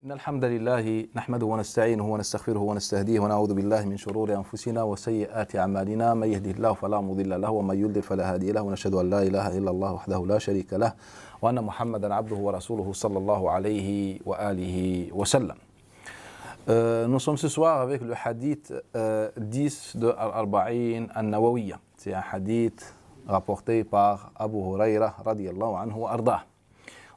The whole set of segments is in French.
إن الحمد لله نحمده ونستعينه ونستغفره ونستهديه ونعوذ بالله من شرور أنفسنا وسيئات أعمالنا من يهده الله فلا مضل له ومن يضلل فلا هادي له ونشهد أن لا إله إلا الله وحده لا شريك له وأن محمدا عبده ورسوله صلى الله عليه وآله وسلم. Nous sommes ce soir avec le hadith 10 de Al-Arba'in An-Nawawiyya. C'est un hadith rapporté par Abu Huraira radiyallahu anhu wa ardah,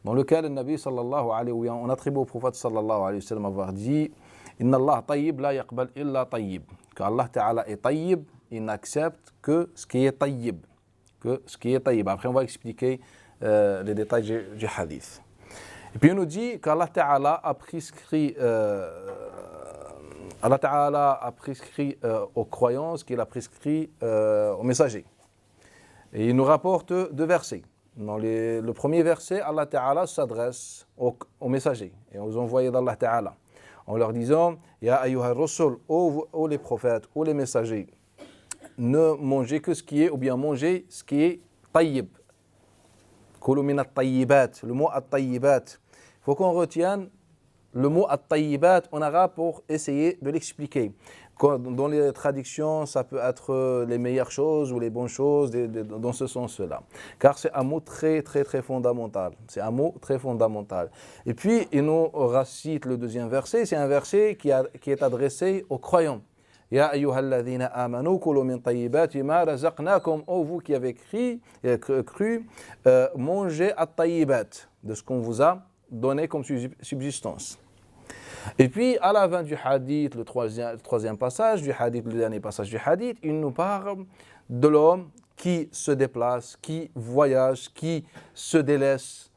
dans lequel le Nabi sallallahu alayhi wa sallam, on attribue au prophète sallallahu alayhi wa sallam avoir dit Inna Allah tayyib la yaqbal illa tayyib, que Allah Ta'ala est tayyib, il n'accepte que ce qui est tayyib, Après on va expliquer les détails du hadith. Et puis il nous dit qu'Allah Ta'ala a prescrit aux croyants ce qu'il a prescrit aux messagers. Et il nous rapporte deux versets. Dans le premier verset, Allah Ta'ala s'adresse aux messagers et aux envoyés d'Allah Ta'ala en leur disant Ya ayyuhar rusul, ô les prophètes, ô les messagers, ne mangez que ce qui est, ou bien mangez ce qui est tayyib. Kulu min at-tayyibat. Le mot at-tayyibat, il faut qu'on retienne le mot at-tayyibat en arabe pour essayer de l'expliquer. Dans les traductions, ça peut être les meilleures choses ou les bonnes choses dans ce sens-là. Car c'est un mot très fondamental. C'est un mot très fondamental. Et puis, il nous recite le deuxième verset. C'est un verset qui est adressé aux croyants. Ya ayyuhalladhina amanu kulu min tayyibati ma razaqnakum. Oh, vous qui avez cru, mangez at-tayyibat, de ce qu'on vous a donné comme subsistance. Et puis, à la fin du hadith, le troisième passage du hadith, le dernier passage du hadith, il nous parle de l'homme qui se déplace, qui voyage, qui se délaisse,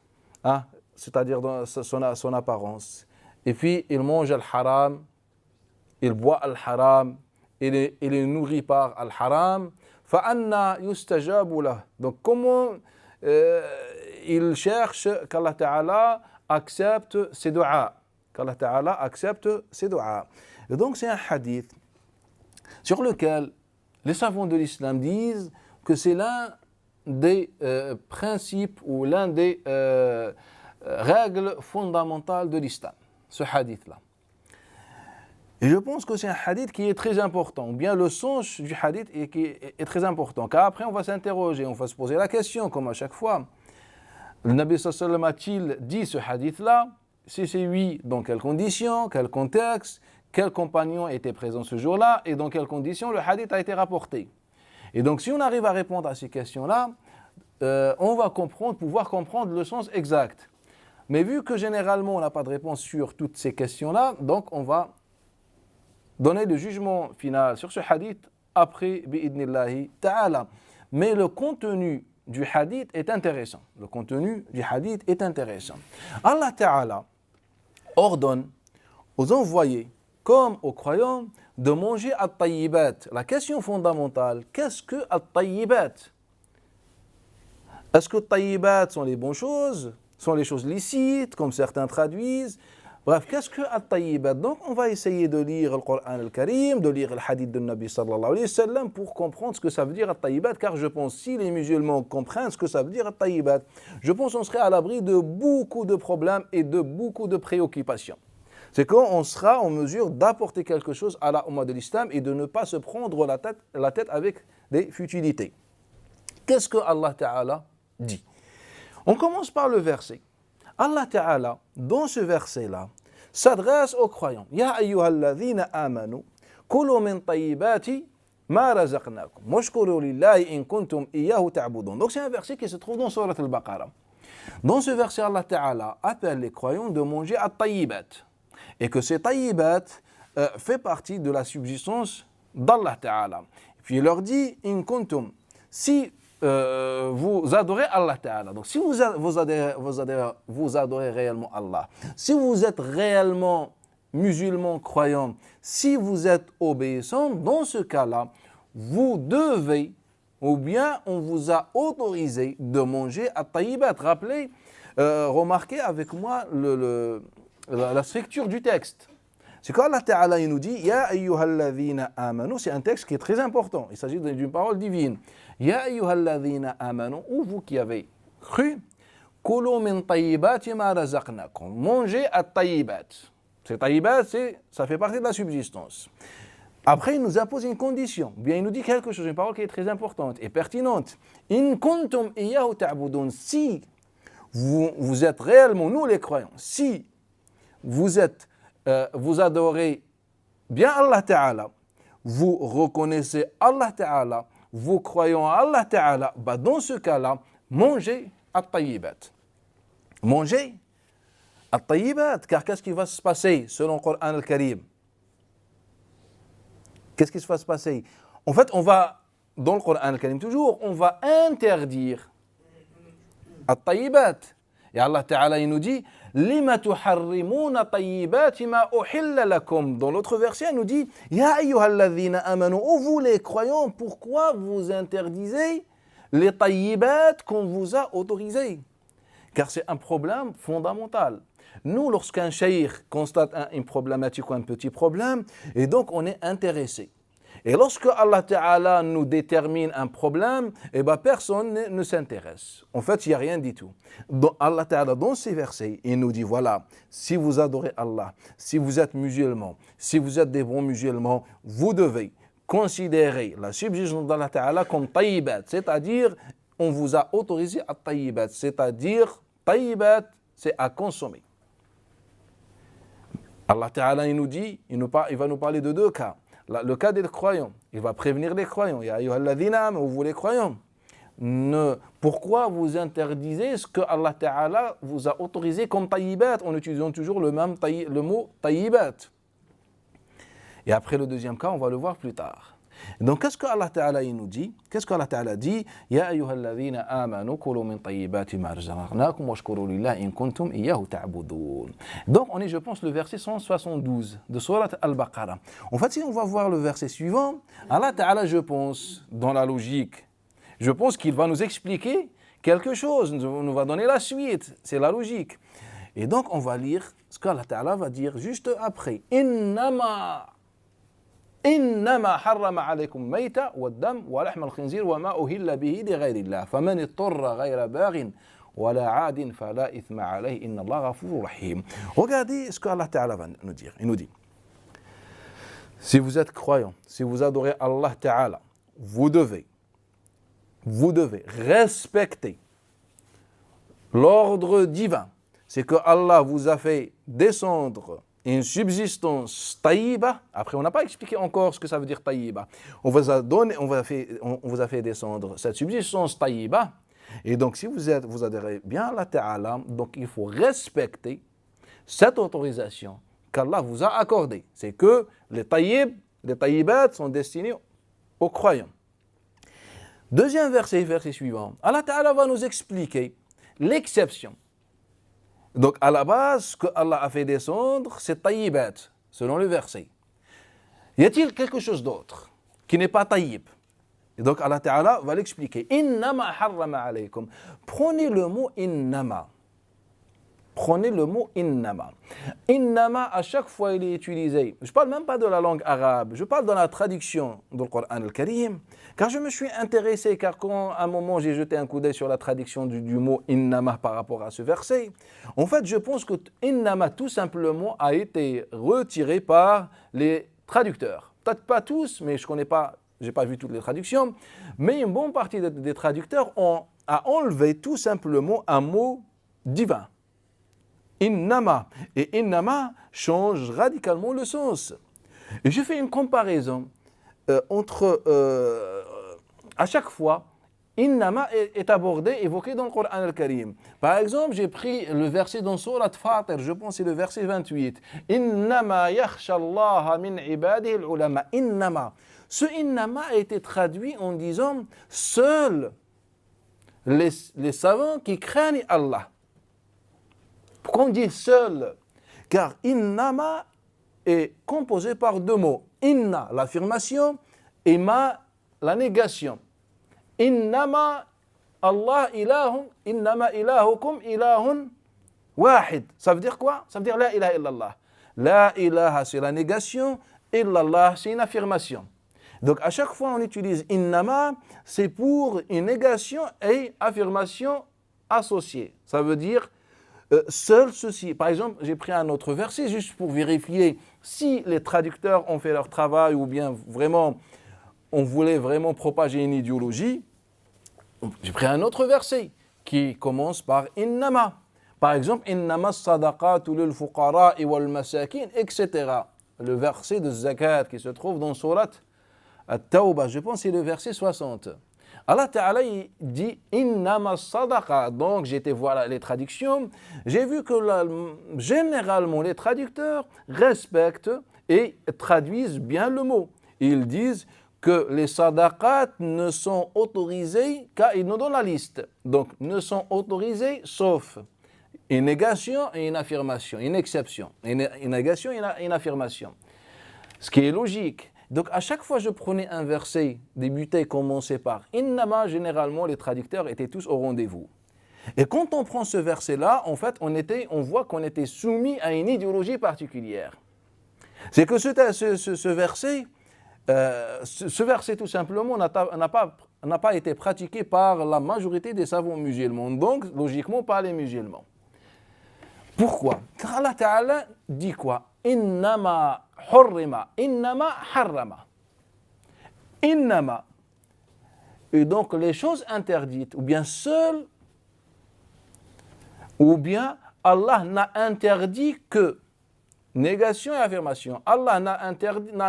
c'est-à-dire dans son apparence. Et puis, il mange al-haram, il boit al-haram, il est nourri par al-haram. فَأَنَّا يُسْتَجَابُ لَهُ. Donc, comment il cherche qu'Allah Ta'ala accepte ses du'as, qu'Allah Ta'ala accepte ses du'as. Et donc c'est un hadith sur lequel les savants de l'islam disent que c'est l'un des principes ou l'un des règles fondamentales de l'islam, ce hadith-là. Et je pense que c'est un hadith qui est très important, ou bien le sens du hadith est très important, car après on va s'interroger, on va se poser la question, comme à chaque fois. Le Nabi sallallahu alayhi wa sallam a-t-il dit ce hadith-là? Si c'est oui, dans quelles conditions, quel contexte, quel compagnon était présent ce jour-là et dans quelles conditions le hadith a été rapporté. Et donc si on arrive à répondre à ces questions-là, on va pouvoir comprendre le sens exact. Mais vu que généralement on n'a pas de réponse sur toutes ces questions-là, donc on va donner le jugement final sur ce hadith après bi'idnillahi ta'ala. Mais le contenu du hadith est intéressant. Allah Ta'ala ordonne aux envoyés comme aux croyants de manger at-tayyibat. La question fondamentale, qu'est-ce que at-tayyibat? Est-ce que at-tayyibat sont les bonnes choses, sont les choses licites, comme certains traduisent? Bref, qu'est-ce que at-tayyibat? Donc, on va essayer de lire le Coran al-Karim, de lire le hadith de Nabi sallallahu alayhi wa sallam pour comprendre ce que ça veut dire at-tayyibat, car je pense si les musulmans comprennent ce que ça veut dire at-tayyibat, je pense qu'on serait à l'abri de beaucoup de problèmes et de beaucoup de préoccupations. C'est qu'on sera en mesure d'apporter quelque chose à la Ummah de l'Islam et de ne pas se prendre la tête avec des futilités. Qu'est-ce que Allah Ta'ala dit? On commence par le verset. Allah Ta'ala, dans ce verset-là, s'adresse aux croyants. Ya ayyuhalladhina amanu, kulu min tayyibati ma razaqnakum, washkuru lillahi in kuntum iyyahu ta'budun. Donc c'est un verset qui se trouve dans Surat al-Baqarah. Dans ce verset, Allah Ta'ala appelle les croyants de manger at-tayyibat. Et que ces tayyibat fait partie de la subsistance d'Allah Ta'ala. Et puis il leur dit, in kuntum, si vous adorez Allah Ta'ala. Donc si vous adorez réellement Allah, si vous êtes réellement musulman croyant, si vous êtes obéissant, dans ce cas-là, vous devez, ou bien on vous a autorisé de manger at-tayyibat. Rappelez, remarquez avec moi la structure du texte. C'est qu'Allah Ta'ala il nous dit Ya ayyuhalladhina amanu, c'est un texte qui est très important. Il s'agit d'une parole divine. Ya ayyuhalladhina amanu, ou vous qui avez cru, kulu min tayyibati ma razaqnakum, mangez at-tayyibat. C'est tayyibat, ça fait partie de la subsistance. Après, il nous impose une condition. Bien, il nous dit quelque chose, une parole qui est très importante et pertinente. In kuntum iyyahu ta'budun. Si vous êtes réellement, nous les croyants, si vous adorez bien Allah Ta'ala, vous reconnaissez Allah Ta'ala, vous croyez en Allah Ta'ala, dans ce cas-là, mangez at-tayyibat. Mangez at-tayyibat, car qu'est-ce qui va se passer selon le Coran al-Karim? Qu'est-ce qui va se passer? En fait, dans le Coran al-Karim toujours, on va interdire at-tayyibat. Et Allah Ta'ala, il nous dit Lima tuharrimuna tayyibati ma uhilla lakum. Dans l'autre verset, il nous dit Ya ayyuhalladhina amanu. Oh, vous les croyants, pourquoi vous interdisez les tayyibat qu'on vous a autorisés? Car c'est un problème fondamental. Nous, lorsqu'un cheikh constate une problématique ou un petit problème, et donc on est intéressé. Et lorsque Allah Ta'ala nous détermine un problème, personne ne s'intéresse. En fait, il n'y a rien du tout. Allah Ta'ala, dans ces versets, il nous dit, voilà, si vous adorez Allah, si vous êtes musulman, si vous êtes des bons musulmans, vous devez considérer la subsistance d'Allah Ta'ala comme tayyibat, c'est-à-dire, on vous a autorisé à tayyibat, c'est-à-dire, tayyibat, c'est à consommer. Allah Ta'ala, il nous dit, il va nous parler de deux cas. Le cas des croyants, il va prévenir les croyants. Ya ayyuhalladhina amanu, vous les croyants. Pourquoi vous interdisez ce que Allah Ta'ala vous a autorisé comme tayyibat, en utilisant toujours le mot tayyibat? Et après le deuxième cas, on va le voir plus tard. Donc, qu'est-ce que Allah Ta'ala nous dit? Qu'est-ce que Allah Ta'ala dit? Ya ayyuhalladhina amanu kulu min tayyibati ma razaqnakum washkuru lillahi in kuntum iyyahu ta'budun. Donc, on est, je pense, le verset 172 de Surat Al-Baqarah. En fait, si on va voir le verset suivant, Allah Ta'ala, je pense, dans la logique, je pense qu'il va nous expliquer quelque chose, nous va donner la suite, c'est la logique. Et donc, on va lire ce qu'Allah Ta'ala va dire juste après. إنما حرم عليكم ميتة والدم ولحم الخنزير وما أهل به لغير الله فمن اضطر غير باغ ولا عاد فلا إثم عليه إن الله غفور رحيم. Regardez ce qu'Allah Ta'ala va nous dire. Il nous dit, si vous êtes croyant, si vous adorez Allah Ta'ala, vous devez respecter l'ordre divin. C'est que Allah vous a fait descendre une subsistance tayyiba. Après, on n'a pas expliqué encore ce que ça veut dire tayyiba. On vous a fait descendre cette subsistance tayyiba. Et donc, si vous adhérez bien à Allah Ta'ala, donc il faut respecter cette autorisation qu'Allah vous a accordée. C'est que les tayyibat sont destinés aux croyants. Deuxième verset suivant. Allah Ta'ala va nous expliquer l'exception. Donc, à la base, ce que Allah a fait descendre, c'est tayyibat, selon le verset. Y a-t-il quelque chose d'autre qui n'est pas tayyib? Et donc, Allah Ta'ala va l'expliquer. Innama harrama alaykum. Prenez le mot innama. Prenez le mot innama. Innama, à chaque fois, il est utilisé. Je ne parle même pas de la langue arabe. Je parle dans la traduction du Coran al-Karim. Car je me suis intéressé, car quand à un moment j'ai jeté un coup d'œil sur la traduction du mot innama par rapport à ce verset, en fait, je pense que innama, tout simplement, a été retiré par les traducteurs. Peut-être pas tous, mais je n'ai pas vu toutes les traductions. Mais une bonne partie des traducteurs a enlevé tout simplement un mot divin. Innama. Et innama change radicalement le sens. Et je fais une comparaison entre, à chaque fois, innama est abordé, évoqué dans le Coran al-Karim. Par exemple, j'ai pris le verset dans Surat Fatir, je pense que c'est le verset 28. Innama yakhsha Allah min ibadihi al-ulama. Innama. Ce innama a été traduit en disant seuls les savants qui craignent Allah. Pourquoi on dit seul? Car innama est composé par deux mots. Inna, l'affirmation, et ma, la négation. Innama Allah ilahun, innama ilahukum ilahun wahid. Ça veut dire quoi? Ça veut dire la ilaha illallah. La ilaha, c'est la négation, illallah, c'est une affirmation. Donc à chaque fois on utilise innama, c'est pour une négation et affirmation associée. Ça veut dire seul ceci. Par exemple, j'ai pris un autre verset juste pour vérifier si les traducteurs ont fait leur travail ou bien vraiment on voulait vraiment propager une idéologie. J'ai pris un autre verset qui commence par innama. Par exemple, innama sadaqatu lil fuqara wal masakin, etc. Le verset de zakat qui se trouve dans Surat At-Tawbah, je pense que c'est le verset 60. Allah Ta'ala dit innama sadaqa. Donc j'ai été voir les traductions, j'ai vu que généralement les traducteurs respectent et traduisent bien le mot. Ils disent que les sadaqat ne sont autorisés ils nous donnent la liste. Donc ne sont autorisés sauf une négation et une affirmation, une exception, une négation et une affirmation. Ce qui est logique. Donc à chaque fois que je prenais un verset débuté, commencé par innama, généralement les traducteurs étaient tous au rendez-vous. Et quand on prend ce verset-là, en fait, on voit qu'on était soumis à une idéologie particulière. C'est que ce verset, tout simplement, n'a pas été pratiqué par la majorité des savants musulmans, donc logiquement par les musulmans. Pourquoi? Car Allah Ta'ala dit quoi? Innama hurrima, innama harrama. Innama. Et donc les choses interdites, ou bien seules, ou bien Allah n'a interdit que. Négation et affirmation. Allah n'a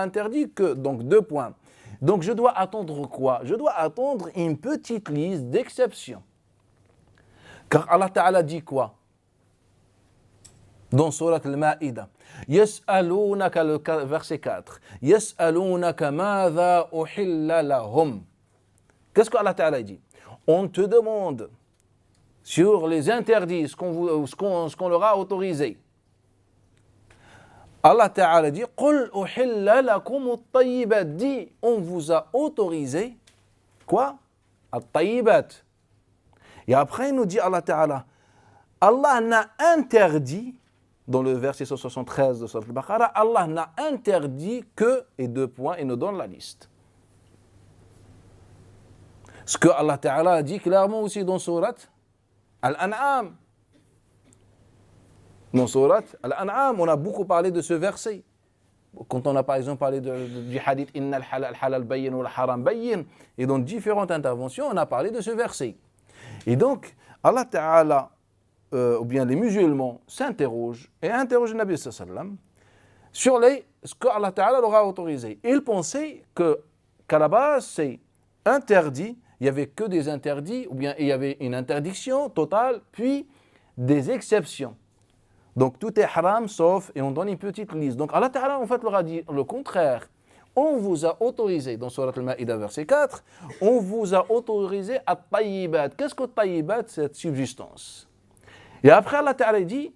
interdit que, donc 2 points. Donc je dois attendre quoi? Je dois attendre une petite liste d'exceptions. Car Allah Ta'ala dit quoi? Dans Surat Al-Ma'ida. Yas'alunaka, le verset 4. Yas'alunaka madha uhilla lahum. Qu'est-ce que Allah Ta'ala dit? On te demande sur les interdits, ce qu'on leur a autorisé. Allah Ta'ala dit Qul uhilla lakum at-tayyibat. Dit, on vous a autorisé quoi? At-tayyibat. Et après, il nous dit Allah Ta'ala, Allah n'a interdit, dans le verset 73 de Surat Al-Baqarah, Allah n'a interdit que, et 2 points, il nous donne la liste. Ce que Allah Ta'ala a dit clairement aussi dans Surat Al-An'am. Dans Surat Al-An'am, on a beaucoup parlé de ce verset. Quand on a par exemple parlé du hadith Inna al-halal bayyin wa al-haram bayyin, et dans différentes interventions, on a parlé de ce verset. Et donc, Allah Ta'ala, ou bien les musulmans, s'interrogent et interrogent le Nabi sallallahu alayhi wa sallam sur ce que Allah Ta'ala leur a autorisé. Ils pensaient qu'à la base, c'est interdit, il n'y avait que des interdits, ou bien il y avait une interdiction totale, puis des exceptions. Donc tout est haram sauf, et on donne une petite liste. Donc Allah Ta'ala en fait leur a dit le contraire. On vous a autorisé, dans Surat Al-Ma'ida verset 4, on vous a autorisé à tayyibat. Qu'est-ce que tayyibat? Cette subsistance. Et après Allah Ta'ala dit,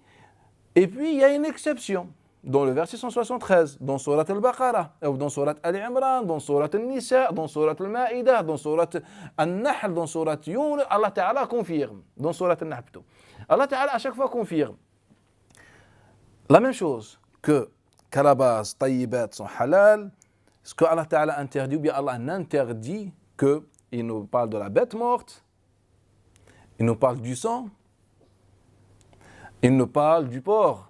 et puis il y a une exception. Dans le verset 173, dans Surat Al-Baqarah, ou dans Surat Al-Imran, dans Surat Al-Nisa, dans Surat Al-Ma'ida, dans Surat Al-Nahl, dans Surat Yunus, Allah Ta'ala confirme. Dans Surat Al-Nahl plutôt. Allah Ta'ala à chaque fois confirme. La même chose qu'à la base, tayyibat sont halal, ce que Allah Ta'ala interdit, ou bien Allah n'interdit que, il nous parle de la bête morte, il nous parle du sang, il nous parle du porc.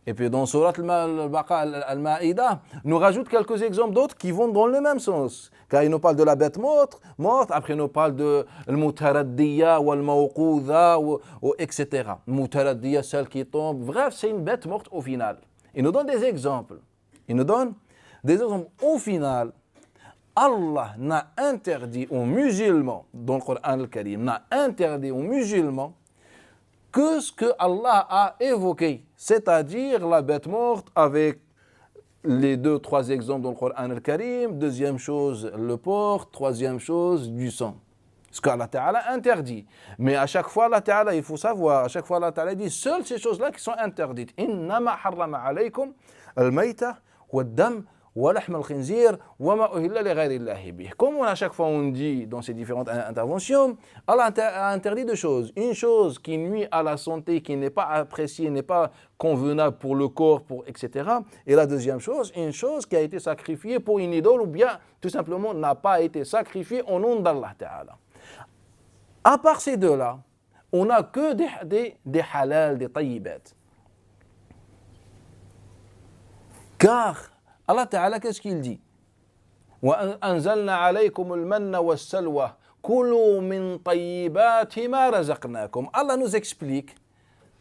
Et puis dans Surat Al-Ma'ida, nous rajoute quelques exemples d'autres qui vont dans le même sens. Car il nous parle de la bête morte, après il nous parle de al-mutaraddiya ou al-mawqudha, etc. Mutaraddiya, celle qui tombe. Bref, c'est une bête morte au final. Il nous donne des exemples. Au final, Allah n'a interdit aux musulmans, dans le Coran al-Karim, n'a interdit aux musulmans que ce que Allah a évoqué, c'est-à-dire la bête morte avec les 2-3 exemples dans le Coran al-Karim, deuxième chose le porc, troisième chose du sang. Ce qu'Allah Ta'ala interdit. Mais à chaque fois, Allah Ta'ala, il faut savoir, à chaque fois Allah Ta'ala dit seules ces choses-là qui sont interdites. Innama harrama alaykum al-mayta wa-dam wa-lahm al-khinzir wa-ma uhilla li ghayri Allahi bih. Comme à chaque fois on dit dans ces différentes interventions, Allah a interdit 2 choses. Une chose qui nuit à la santé, qui n'est pas appréciée, n'est pas convenable pour le corps, etc. Et la deuxième chose, une chose qui a été sacrifiée pour une idole ou bien tout simplement n'a pas été sacrifiée au nom d'Allah Ta'ala. À part ces 2-là, on n'a que des halal, des tayyibat. Car Allah Ta'ala, qu'est-ce qu'il dit? وأنزلنا عليكم المن والسلوى كلوا من طيبات ما رزقناكم. Allah nous explique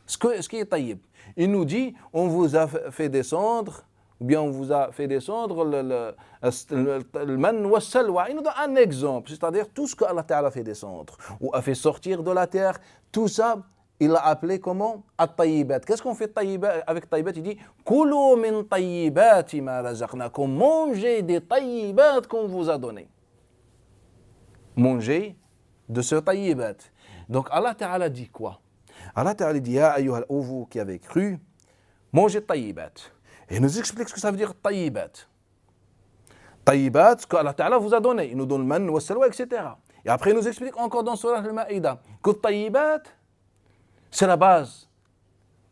ce qui est tayyib. Il nous dit, on vous a fait descendre, ou bien on vous a fait descendre le man wa salwa. Il nous donne un exemple, c'est-à-dire tout ce que Allah Ta'ala fait descendre, ou a fait sortir de la terre, tout ça, il l'a appelé comment? At-tayyibat. Qu'est-ce qu'on fait avec tayyibat? Il dit, Kulu min tayyibati ma razaqnakum. Mangez des tayyibat qu'on vous a donné. Mangez de ce tayyibat. Donc Allah Ta'ala dit quoi? Allah Ta'ala dit, Ya ayyuhal, ô vous qui avez cru, mangez tayyibat. Et il nous explique ce que ça veut dire tayyibat. Tayyibat, ce que Allah Ta'ala vous a donné. Il nous donne le man wa salwa, etc. Et après il nous explique encore dans Surah Al-Ma'ida que tayyibat, c'est la base.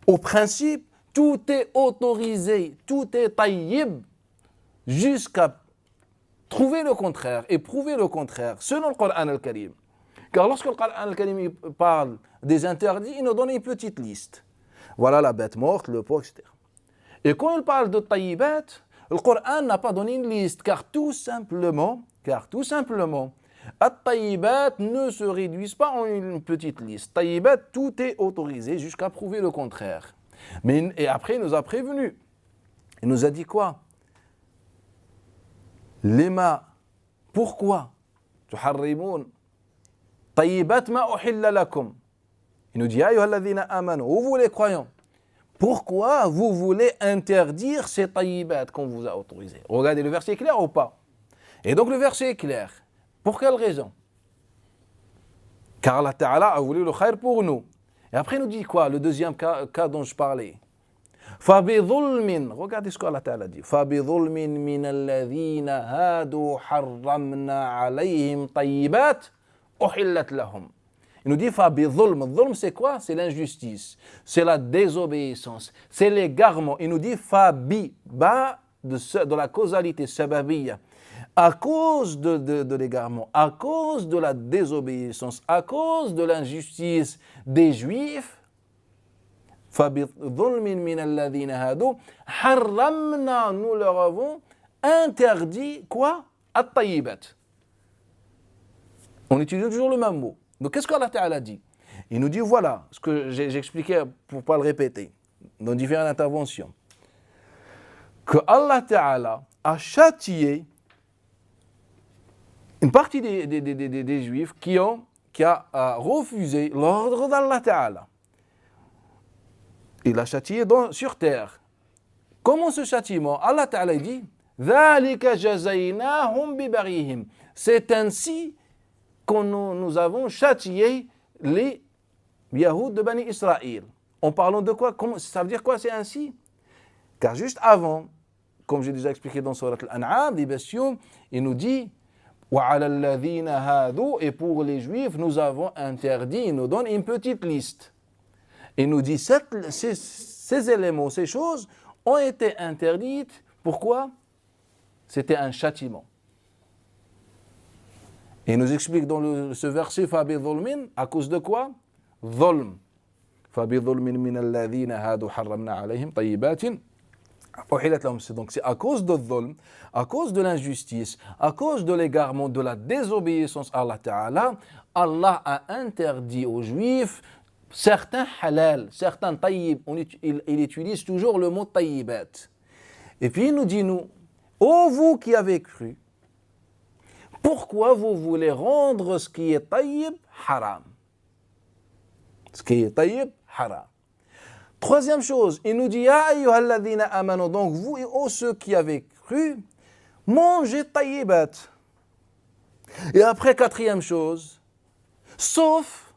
Au principe, tout est autorisé, tout est tayyib, jusqu'à trouver le contraire et prouver le contraire, selon le Coran al-Karim. Car lorsque le Coran al-Karim parle des interdits, il nous donne une petite liste. Voilà la bête morte, le porc, etc. Et quand il parle de tayyibat, le Coran n'a pas donné une liste, car tout simplement, at-tayyibat ne se réduisent pas en une petite liste. Tayyibat, tout est autorisé jusqu'à prouver le contraire. Et après, il nous a prévenu. Il nous a dit quoi? Lima, pourquoi? Tuharrimun tayyibat ma uhilla lakum. Il nous dit, ayyuhalladhina amanu, vous les croyants, pourquoi vous voulez interdire ces tayyibat qu'on vous a autorisés? Regardez, le verset est clair ou pas? Et donc le verset est clair. Pour quelle raison? Car Allah Ta'ala a voulu le khair pour nous. Et après il nous dit quoi? Le deuxième cas dont je parlais. Regardez ce qu'Allah Ta'ala dit. فَبِظُلْمٍ مِّنَ الَّذِينَ هَادُوا حَرَّمْنَا عَلَيْهِمْ طَيِّبَاتٍ أُحِلَّتْ لَهُمْ. Il nous dit فَبِظُلْمٍ. Dhulm, c'est quoi? C'est l'injustice, c'est la désobéissance, c'est l'égarement. Il nous dit fabi, ba de la causalité sababiyya. À cause de l'égarement, à cause de la désobéissance, à cause de l'injustice des Juifs, فَبِظُلْمٍ مِّنَ الَّذِينَ هَادُوا حَرَّمْنَا, nous leur avons interdit quoi? At-tayyibat. On utilise toujours le même mot. Donc qu'est-ce qu'Allah Ta'ala dit? Il nous dit voilà, ce que j'expliquais pour ne pas le répéter, dans différentes interventions, que Allah Ta'ala a châtié une partie des Juifs qui a refusé l'ordre d'Allah Ta'ala. Il a châtié sur terre. Comment ce châtiment? Allah Ta'ala dit ذَلِكَ جَزَيْنَاهُمْ بِبَغْيِهِمْ. C'est ainsi que nous avons châtié les Yahoud de Bani Israël. En parlant de quoi? Ça veut dire quoi? C'est ainsi? Car juste avant, comme j'ai déjà expliqué dans Surat Al-An'am, les bestiaux, il nous dit وَعَلَى الَّذِينَ هَادُوا, et pour les Juifs, nous avons interdit, il nous donne une petite liste. Il nous dit ces éléments, ces choses ont été interdites. Pourquoi? C'était un châtiment. Et il nous explique dans ce verset فَبِظُلْمٍ, à cause de quoi? ظلم. فَبِظُلْمٍ مِّنَ الَّذِينَ هَادُوا حَرَّمْنَا عَلَيْهِمْ طَيِّبَاتٍ أُحِلَّتْ لَهُمْ. Donc c'est à cause de dhulm, à cause de l'injustice, à cause de l'égarement, de la désobéissance à Allah Ta'ala, Allah a interdit aux Juifs certains halal, certains tayyib. Il utilise toujours le mot tayyibat. Et puis il nous dit, ô vous qui avez cru, pourquoi vous voulez rendre ce qui est tayyib haram? Ce qui est tayyib haram. Troisième chose, il nous dit, ya ayyuhalladhina amanu, donc vous et ô ceux qui avez cru, mangez tayyibat. Et après, quatrième chose, sauf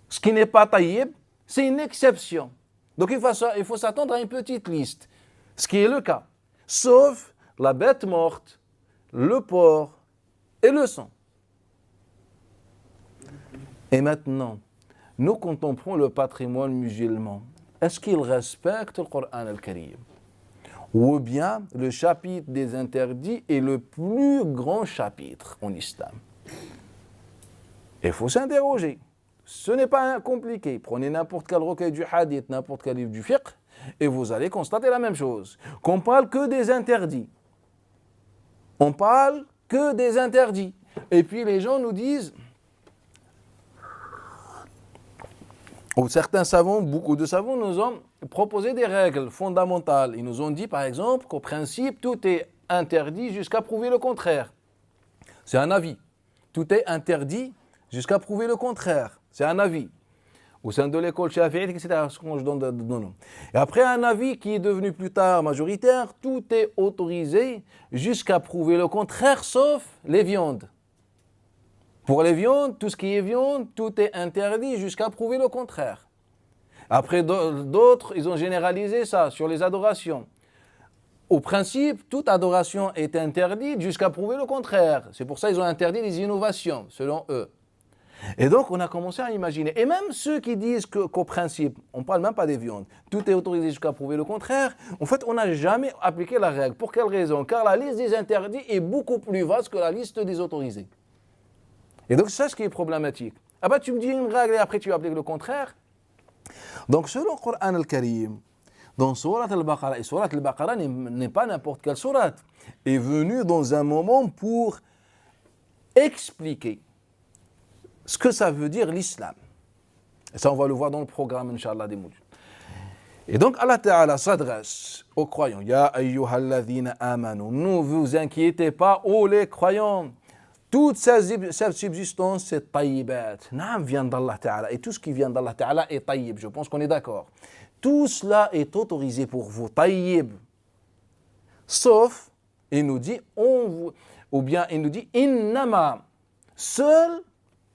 ce qui n'est pas tayyib, c'est une exception. Donc il faut s'attendre à une petite liste, ce qui est le cas. Sauf la bête morte, le porc et le sang. Et maintenant, nous contemplons le patrimoine musulman. Est-ce qu'il respecte le Coran al-Karim? Ou bien le chapitre des interdits est le plus grand chapitre en islam? Il faut s'interroger. Ce n'est pas compliqué. Prenez n'importe quel recueil du hadith, n'importe quel livre du fiqh, et vous allez constater la même chose. Qu'on parle que des interdits. On parle que des interdits. Et puis les gens nous disent, ou certains savants, beaucoup de savants nous ont proposé des règles fondamentales. Ils nous ont dit par exemple qu'au principe, tout est interdit jusqu'à prouver le contraire. C'est un avis. Tout est interdit jusqu'à prouver le contraire. C'est un avis. Au sein de l'école Shafi'ite, etc. Et après un avis qui est devenu plus tard majoritaire, tout est autorisé jusqu'à prouver le contraire, sauf les viandes. Pour les viandes, tout ce qui est viande, tout est interdit jusqu'à prouver le contraire. Après d'autres, ils ont généralisé ça sur les adorations. Au principe, toute adoration est interdite jusqu'à prouver le contraire. C'est pour ça qu'ils ont interdit les innovations, selon eux. Et donc, on a commencé à imaginer. Et même ceux qui disent qu'au principe, on ne parle même pas des viandes, tout est autorisé jusqu'à prouver le contraire, en fait, on n'a jamais appliqué la règle. Pour quelle raison? Car la liste des interdits est beaucoup plus vaste que la liste des autorisés. Et donc, c'est ça ce qui est problématique. Ah bah, tu me dis une règle et après tu appliques le contraire. Donc, selon le Coran al-Karim, dans Surat al-Baqarah, et Surat al-Baqarah n'est pas n'importe quelle sourate, est venu dans un moment pour expliquer ce que ça veut dire l'islam. Et ça, on va le voir dans le programme, Inch'Allah, des Moudjouds. Et donc, Allah Ta'ala s'adresse aux croyants. Ya ayyuhalladhina amanu. Ne vous inquiétez pas, ô les croyants. Toute cette subsistance, c'est tayyibat. Naam vient d'Allah Ta'ala. Et tout ce qui vient d'Allah Ta'ala est tayyib. Je pense qu'on est d'accord. Tout cela est autorisé pour vous, tayyib. Sauf, il nous dit, ou bien il nous dit, innama. Seule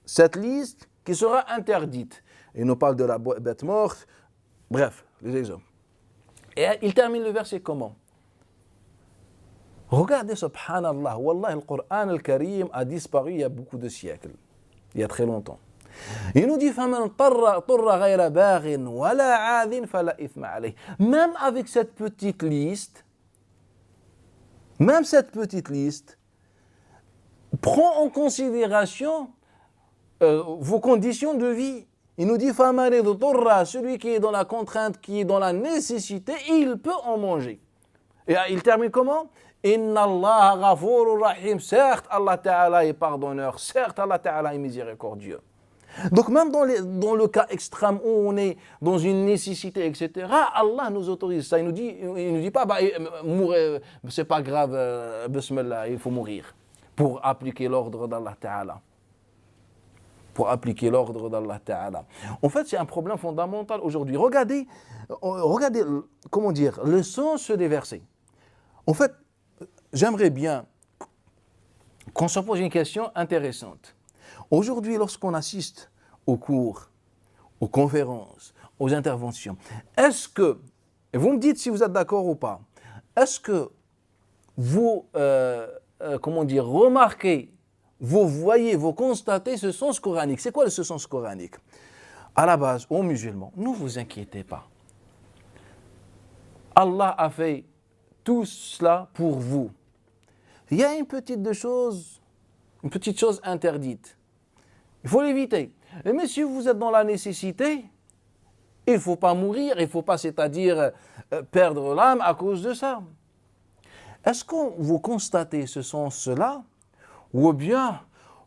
cette liste qui sera interdite. Il nous parle de la bête morte. Bref, les exemples. Et il termine le verset comment? Regardez, subhanallah, wallah, le Coran al-Karim a disparu il y a beaucoup de siècles, il y a très longtemps. Il nous dit même avec cette petite liste, prend en considération vos conditions de vie. Il nous dit celui qui est dans la contrainte, qui est dans la nécessité, il peut en manger. Et il termine comment? Inna Allah ghafurur rahim. Certes, Allah Ta'ala est pardonneur. Certes, Allah Ta'ala est miséricordieux. Donc même dans le cas extrême où on est dans une nécessité, etc., Allah nous autorise ça. Il nous dit pas, mourir, c'est pas grave, bismillah, il faut mourir. Pour appliquer l'ordre d'Allah Ta'ala. En fait, c'est un problème fondamental aujourd'hui. Regardez, comment dire, le sens des versets. En fait, j'aimerais bien qu'on se pose une question intéressante. Aujourd'hui, lorsqu'on assiste aux cours, aux conférences, aux interventions, est-ce que, et vous me dites si vous êtes d'accord ou pas, est-ce que vous, remarquez, vous voyez, vous constatez ce sens coranique? C'est quoi ce sens coranique? À la base, aux musulmans, ne vous inquiétez pas. Allah a fait tout cela pour vous. Il y a une petite chose interdite. Il faut l'éviter. Mais si vous êtes dans la nécessité, il ne faut pas mourir, il ne faut pas, c'est-à-dire perdre l'âme à cause de ça. Est-ce que vous constatez ce sens-là? Ou bien,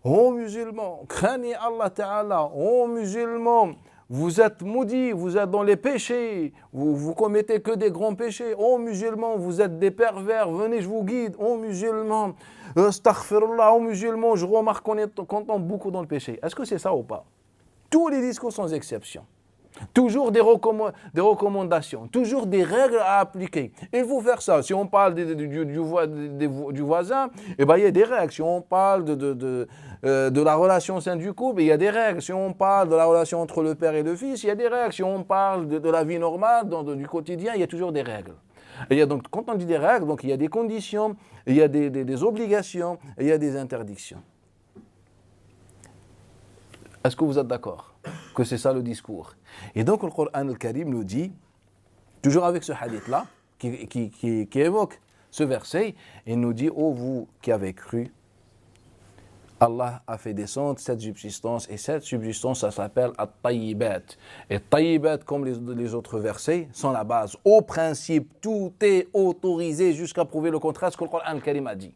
ô musulmans, craignez Allah Ta'ala, ô musulmans, vous êtes maudits, vous êtes dans les péchés, vous commettez que des grands péchés. Ô musulmans, vous êtes des pervers, venez, je vous guide. Ô musulmans, astaghfirullah, ô musulmans, je remarque qu'on tombe beaucoup dans le péché. Est-ce que c'est ça ou pas? Tous les discours sans exception. Toujours des recommandations, toujours des règles à appliquer. Il faut faire ça. Si on parle du voisin, eh ben, il y a des règles. Si on parle de la relation au sein du couple, il y a des règles. Si on parle de la relation entre le père et le fils, il y a des règles. Si on parle de la vie normale, du quotidien, il y a toujours des règles. Et il y a donc, quand on dit des règles, donc, il y a des conditions, il y a des obligations, et il y a des interdictions. Est-ce que vous êtes d'accord que c'est ça le discours? Et donc le Coran al-Karim nous dit, toujours avec ce hadith-là, qui évoque ce verset, il nous dit, ô vous qui avez cru, Allah a fait descendre cette subsistance, et cette subsistance, ça s'appelle at-tayyibat. Et tayyibat, comme les autres versets, sont la base. Au principe, tout est autorisé jusqu'à prouver le contraire, ce que le Coran al-Karim a dit.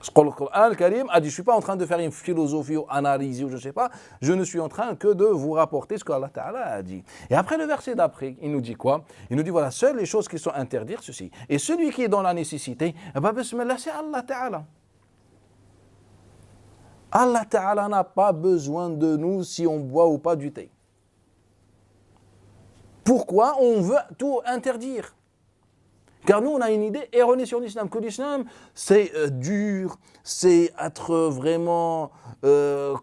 Ce que le Coran al-Karim a dit, je ne suis pas en train de faire une philosophie ou analyse, ou je ne sais pas, je ne suis en train que de vous rapporter ce qu'Allah Ta'ala a dit. Et après le verset d'après, il nous dit quoi? Il nous dit, voilà, seules les choses qui sont interdites, ceci. Et celui qui est dans la nécessité, bismillah, c'est Allah Ta'ala. Allah Ta'ala n'a pas besoin de nous si on boit ou pas du thé. Pourquoi on veut tout interdire? Car nous, on a une idée erronée sur l'islam, que l'islam, c'est dur, c'est être vraiment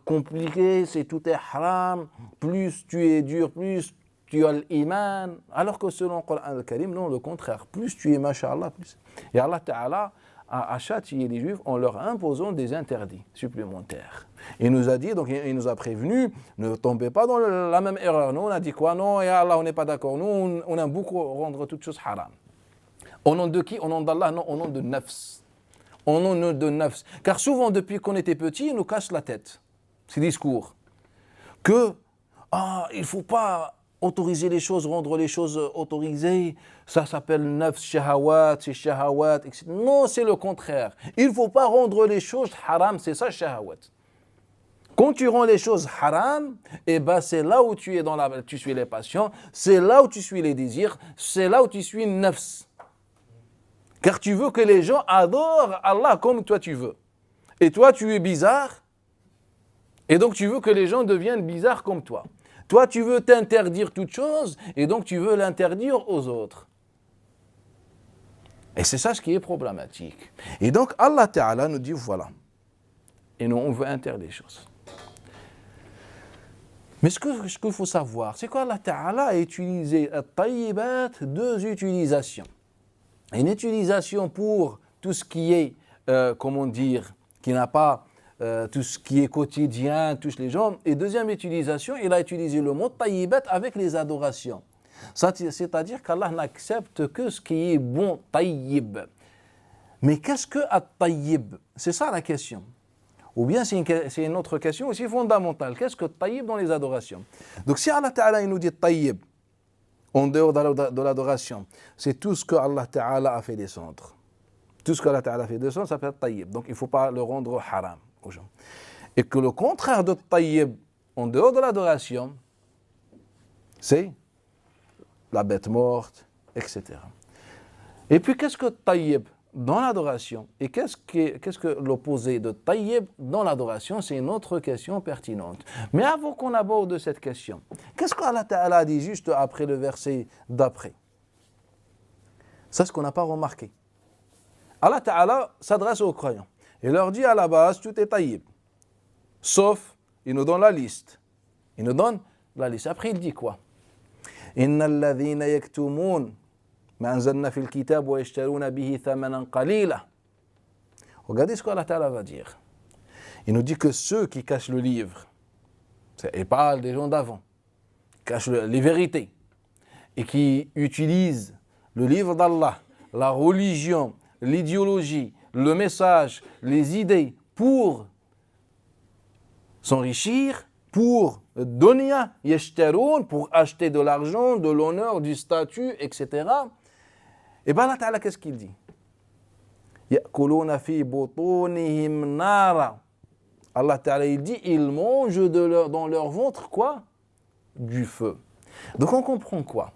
compliqué, c'est tout est haram, plus tu es dur, plus tu as l'iman. Alors que selon le Coran al-Karim, non, le contraire, plus tu es masha'Allah, plus. Et Allah Ta'ala a châtié les Juifs en leur imposant des interdits supplémentaires. Il nous a dit, donc il nous a prévenu, ne tombez pas dans la même erreur. Nous, on a dit quoi? Non, et Allah, on n'est pas d'accord. Nous, on aime beaucoup rendre toutes choses haram. Au nom de qui? Au nom d'Allah? Non, au nom de nafs. Au nom de nafs. Car souvent, depuis qu'on était petit, ils nous cassent la tête. Ces discours. Que, il ne faut pas autoriser les choses, rendre les choses autorisées. Ça s'appelle nafs, shahawat, c'est shahawat, etc. Non, c'est le contraire. Il ne faut pas rendre les choses haram, c'est ça, shahawat. Quand tu rends les choses haram, c'est là où tu suis les passions, c'est là où tu suis les désirs, c'est là où tu suis nafs. Car tu veux que les gens adorent Allah comme toi tu veux. Et toi tu es bizarre, et donc tu veux que les gens deviennent bizarres comme toi. Toi tu veux t'interdire toute chose, et donc tu veux l'interdire aux autres. Et c'est ça ce qui est problématique. Et donc Allah Ta'ala nous dit voilà. Et nous on veut interdire les choses. Mais ce qu'il faut savoir, c'est qu'Allah Ta'ala a utilisé at-tayyibat, deux utilisations. Une utilisation pour tout ce qui est, qui n'a pas tout ce qui est quotidien, touche les gens. Et deuxième utilisation, il a utilisé le mot tayyibat avec les adorations. C'est-à-dire qu'Allah n'accepte que ce qui est bon, tayyib. Mais qu'est-ce que at-tayyib? C'est ça la question. Ou bien c'est une autre question aussi fondamentale. Qu'est-ce que tayyib dans les adorations? Donc si Allah Ta'ala il nous dit tayyib, en dehors de l'adoration, c'est tout ce que Allah Ta'ala a fait descendre. Tout ce que Allah Ta'ala a fait descendre, ça s'appelle tayyib. Donc il ne faut pas le rendre haram aux gens. Et que le contraire de tayyib, en dehors de l'adoration, c'est la bête morte, etc. Et puis qu'est-ce que tayyib dans l'adoration? Et qu'est-ce que l'opposé de tayyib dans l'adoration? C'est une autre question pertinente. Mais avant qu'on aborde cette question, qu'est-ce qu'Allah Ta'ala a dit juste après le verset d'après? C'est ce qu'on n'a pas remarqué. Allah Ta'ala s'adresse aux croyants et leur dit à la base, tout est tayyib. Sauf, il nous donne la liste. Il nous donne la liste. Après, il dit quoi? Innal ladhina yaktumun ma anzalna fil kitab wa yashtaruna bihi thamanan qalila. Regardez ce qu'Allah Ta'ala va dire. Il nous dit que ceux qui cachent le livre, et parle des gens d'avant, cachent les vérités, et qui utilisent le livre d'Allah, la religion, l'idéologie, le message, les idées pour s'enrichir, pour dunya, yashtaroun, pour acheter de l'argent, de l'honneur, du statut, etc. Et bien Allah Ta'ala, qu'est-ce qu'il dit? Ya'kuluna fi butunihim nara. Allah Ta'ala, il dit, ils mangent dans leur ventre quoi? Du feu. Donc on comprend quoi?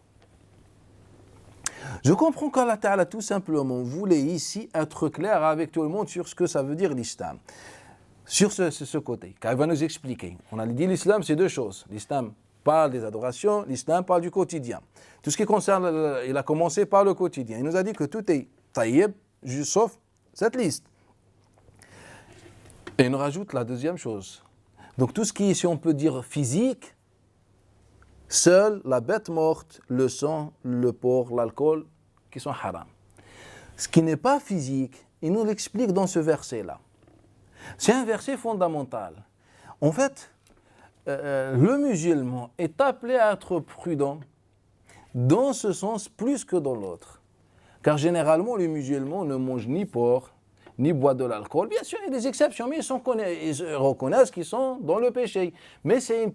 Je comprends qu'Allah Ta'ala tout simplement voulait ici être clair avec tout le monde sur ce que ça veut dire l'islam. Sur ce côté, car il va nous expliquer. On a dit l'islam, c'est deux choses. L'islam parle des adorations, l'islam parle du quotidien. Tout ce qui concerne, il a commencé par le quotidien. Il nous a dit que tout est tayyib, sauf cette liste. Et il nous rajoute la deuxième chose. Donc tout ce qui est, si on peut dire, physique, seule la bête morte, le sang, le porc, l'alcool, qui sont haram. Ce qui n'est pas physique, il nous l'explique dans ce verset-là. C'est un verset fondamental. En fait, le musulman est appelé à être prudent dans ce sens plus que dans l'autre. Car généralement, les musulmans ne mangent ni porc, ni boire de l'alcool. Bien sûr, il y a des exceptions, mais ils reconnaissent qu'ils sont dans le péché. Mais c'est une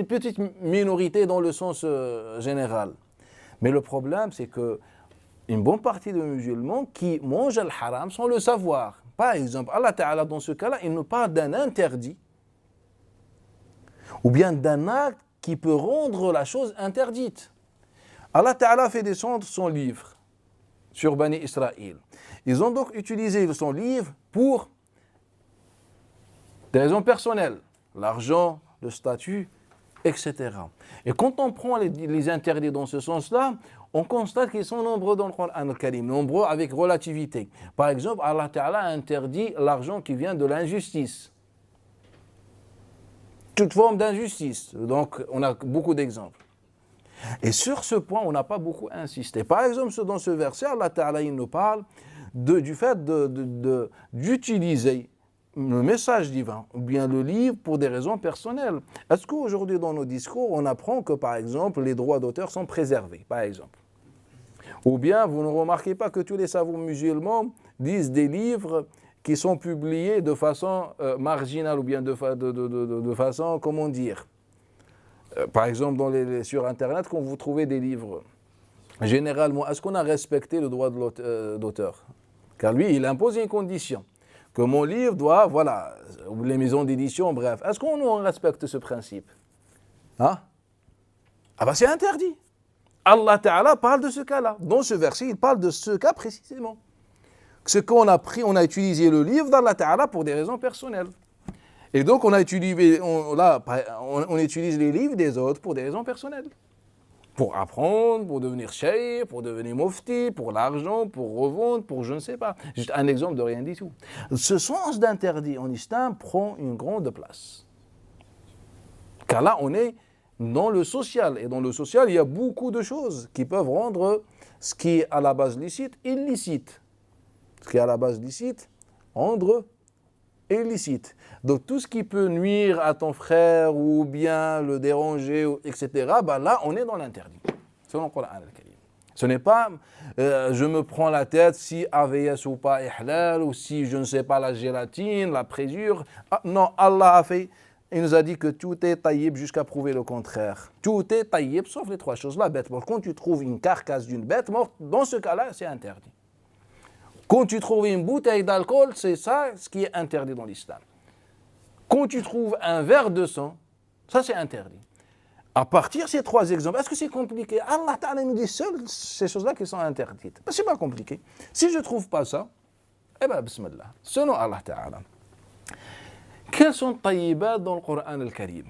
petite minorité dans le sens général. Mais le problème, c'est que une bonne partie de musulmans qui mangent le haram sans le savoir. Par exemple, Allah Ta'ala, dans ce cas-là, il nous parle d'un interdit ou bien d'un acte qui peut rendre la chose interdite. Allah Ta'ala fait descendre son livre sur Bani Israël. Ils ont donc utilisé son livre pour des raisons personnelles, l'argent, le statut, etc. Et quand on prend les interdits dans ce sens-là, on constate qu'ils sont nombreux dans le Coran al-Karim, nombreux avec relativité. Par exemple, Allah Ta'ala interdit l'argent qui vient de l'injustice. Toute forme d'injustice. Donc, on a beaucoup d'exemples. Et sur ce point, on n'a pas beaucoup insisté. Par exemple, dans ce verset, Allah Ta'ala il nous parle du fait d'utiliser le message divin, ou bien le livre, pour des raisons personnelles. Est-ce qu'aujourd'hui, dans nos discours, on apprend que, par exemple, les droits d'auteur sont préservés, par exemple? Ou bien, vous ne remarquez pas que tous les savants musulmans lisent des livres qui sont publiés de façon marginale, ou bien de façon, comment dire, par exemple, sur Internet, quand vous trouvez des livres, généralement, est-ce qu'on a respecté le droit d'auteur? Car lui, il impose une condition, que mon livre doit, voilà, les maisons d'édition, bref. Est-ce qu'on respecte ce principe? Hein? Ah ben c'est interdit. Allah Ta'ala parle de ce cas-là. Dans ce verset, il parle de ce cas précisément. Ce qu'on a pris, on a utilisé le livre d'Allah Ta'ala pour des raisons personnelles. Et donc on utilise les livres des autres pour des raisons personnelles. Pour apprendre, pour devenir cheikh, pour devenir mufti, pour l'argent, pour revendre, pour je ne sais pas. Juste un exemple de rien du tout. Ce sens d'interdit en islam prend une grande place. Car là, on est dans le social. Et dans le social, il y a beaucoup de choses qui peuvent rendre ce qui est à la base licite, illicite. Ce qui est à la base licite, rendre illicite. Donc tout ce qui peut nuire à ton frère ou bien le déranger, etc., ben là, on est dans l'interdit. Selon le Coran al-Karim. Ce n'est pas je me prends la tête si AVS ou pas ihlal, ou si je ne sais pas la gélatine, la présure. Ah, non, Allah a fait. Il nous a dit que tout est taïb jusqu'à prouver le contraire. Tout est taïb, sauf les trois choses. La bête morte, quand tu trouves une carcasse d'une bête morte, dans ce cas-là, c'est interdit. Quand tu trouves une bouteille d'alcool, c'est ça ce qui est interdit dans l'islam. Quand tu trouves un verre de sang, ça c'est interdit. À partir de ces trois exemples, est-ce que c'est compliqué? Allah Ta'ala nous dit seules ces choses-là qui sont interdites. Ben, c'est pas compliqué. Si je ne trouve pas ça, eh bien, bismillah. Selon Allah Ta'ala. Quels sont les taïbats dans le Coran al-Karim?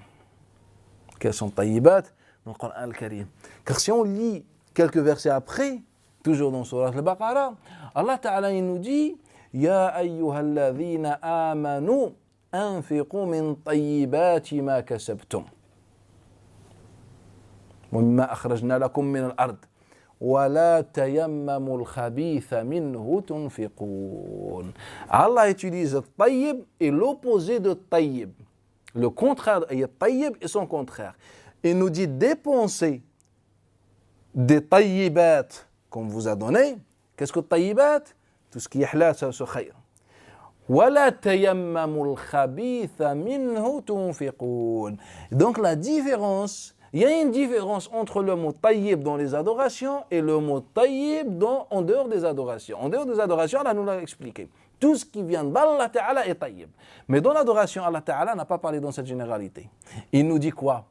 Quels sont les taïbats dans le Coran al-Karim? Car si on lit quelques versets après, toujours dans Surat al-Baqarah, Allah Ta'ala il nous dit Ya ayyuhalladhina amanu anfiqu min tayyibati ma kasabtum wa mimma akhrajna lakum min al-ard wa la tayammamu al-khabitha minhu tunfiqun. Allah utilise tayyib et l'opposé de tayyib. Le contraire, il y a tayyib et son contraire. Il nous dit dépenser des tayyibat qu'on vous a donné. Qu'est-ce que tayyibat? Tout ce qui est halal, ça se khayr. وَلَا تَيَمَّمُوا الْخَبِيثَ مِنْهُ تُنْفِقُونَ. Donc la différence, il y a une différence entre le mot tayyib dans les adorations et le mot tayyib en dehors des adorations. En dehors des adorations, Allah nous l'a expliqué. Tout ce qui vient d'Allah Ta'ala est tayyib. Mais dans l'adoration, Allah Ta'ala n'a pas parlé dans cette généralité. Il nous dit quoi?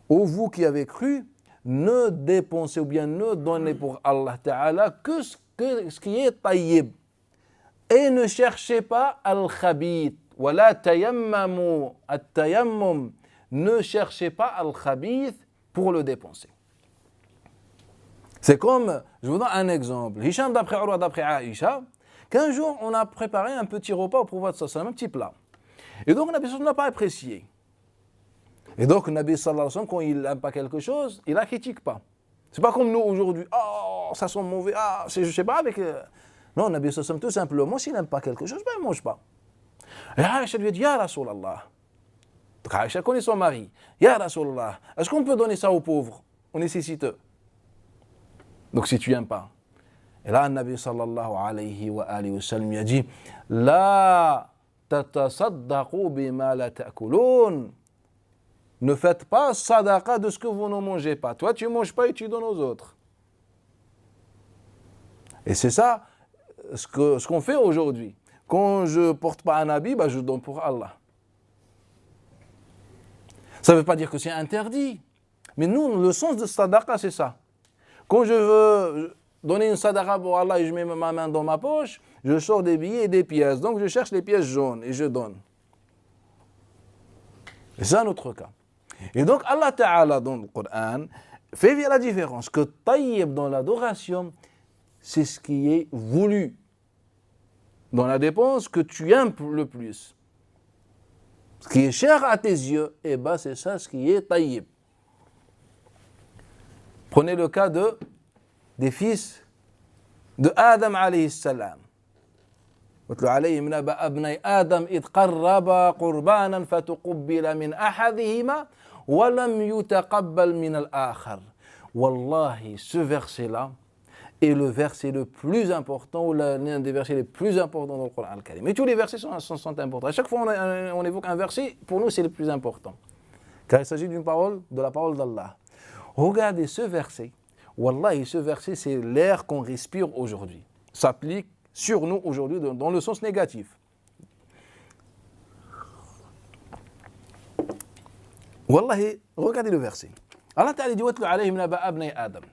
Ô vous qui avez cru, ne dépensez ou bien ne donnez pour Allah Ta'ala que ce qui est tayyib. Et ne cherchez pas al-khabith. Wala tayammamu at-tayammum. Ne cherchez pas al-khabith pour le dépenser. C'est comme, je vous donne un exemple. Hicham d'après Urwa, d'après Aïcha, qu'un jour on a préparé un petit repas au prophète sallallahu alayhi wa sallam, un petit plat. Et donc Nabi sallallahu alayhi wa sallam n'a pas apprécié. Et donc Nabi sallallahu alayhi wa sallam, quand il n'aime pas quelque chose, il la critique pas. C'est pas comme nous aujourd'hui. Oh, ça sent mauvais. Ah, je sais pas avec. Non, Nabi sallallahu alayhi wa sallam, tout simplement, s'il n'aime pas quelque chose, ben il ne mange pas. Et Aïcha lui a dit Ya Rasulallah. Donc Aïcha connaît son mari. Ya Rasulallah, est-ce qu'on peut donner ça aux pauvres, aux nécessiteux? Donc si tu n'aimes pas. Et là, le Nabi sallallahu alayhi wa sallam a dit La tatasaddaqu bima la ta'kulun. Ne faites pas sadaqa de ce que vous ne mangez pas. Toi, tu ne manges pas et tu donnes aux autres. Et c'est ça ce qu'on fait aujourd'hui. Quand je ne porte pas un habit, je donne pour Allah. Ça ne veut pas dire que c'est interdit. Mais nous, le sens de sadaqa, c'est ça. Quand je veux donner une sadaqa pour Allah et je mets ma main dans ma poche, je sors des billets et des pièces. Donc je cherche les pièces jaunes et je donne. Et c'est un autre cas. Et donc Allah Ta'ala dans le Coran fait bien la différence que tayyib dans l'adoration, c'est ce qui est voulu. Dans la dépense que tu aimes le plus. Ce qui est cher à tes yeux, c'est ça ce qui est tayyib. Prenez le cas des fils de Adam alayhi salam. واتل عليهم نبأ ابني آدم إذ قربا قربانا فتقبل من أحدهما ولم يتقبل من الآخر. Wallahi, ce verset-là est le verset le plus important, ou l'un des versets les plus importants dans le Coran al-Karim. Mais tous les versets sont importants. À chaque fois on évoque un verset, pour nous c'est le plus important. Car il s'agit de la parole d'Allah. Regardez ce verset. Wallahi, ce verset, c'est l'air qu'on respire aujourd'hui. S'applique sur nous aujourd'hui dans le sens négatif. Wallahi, regardez le verset. Allah Ta'ala dit وَاتْلُ عَلَيْهِمْ نَبَأَ ابْنَيْ آدَمَ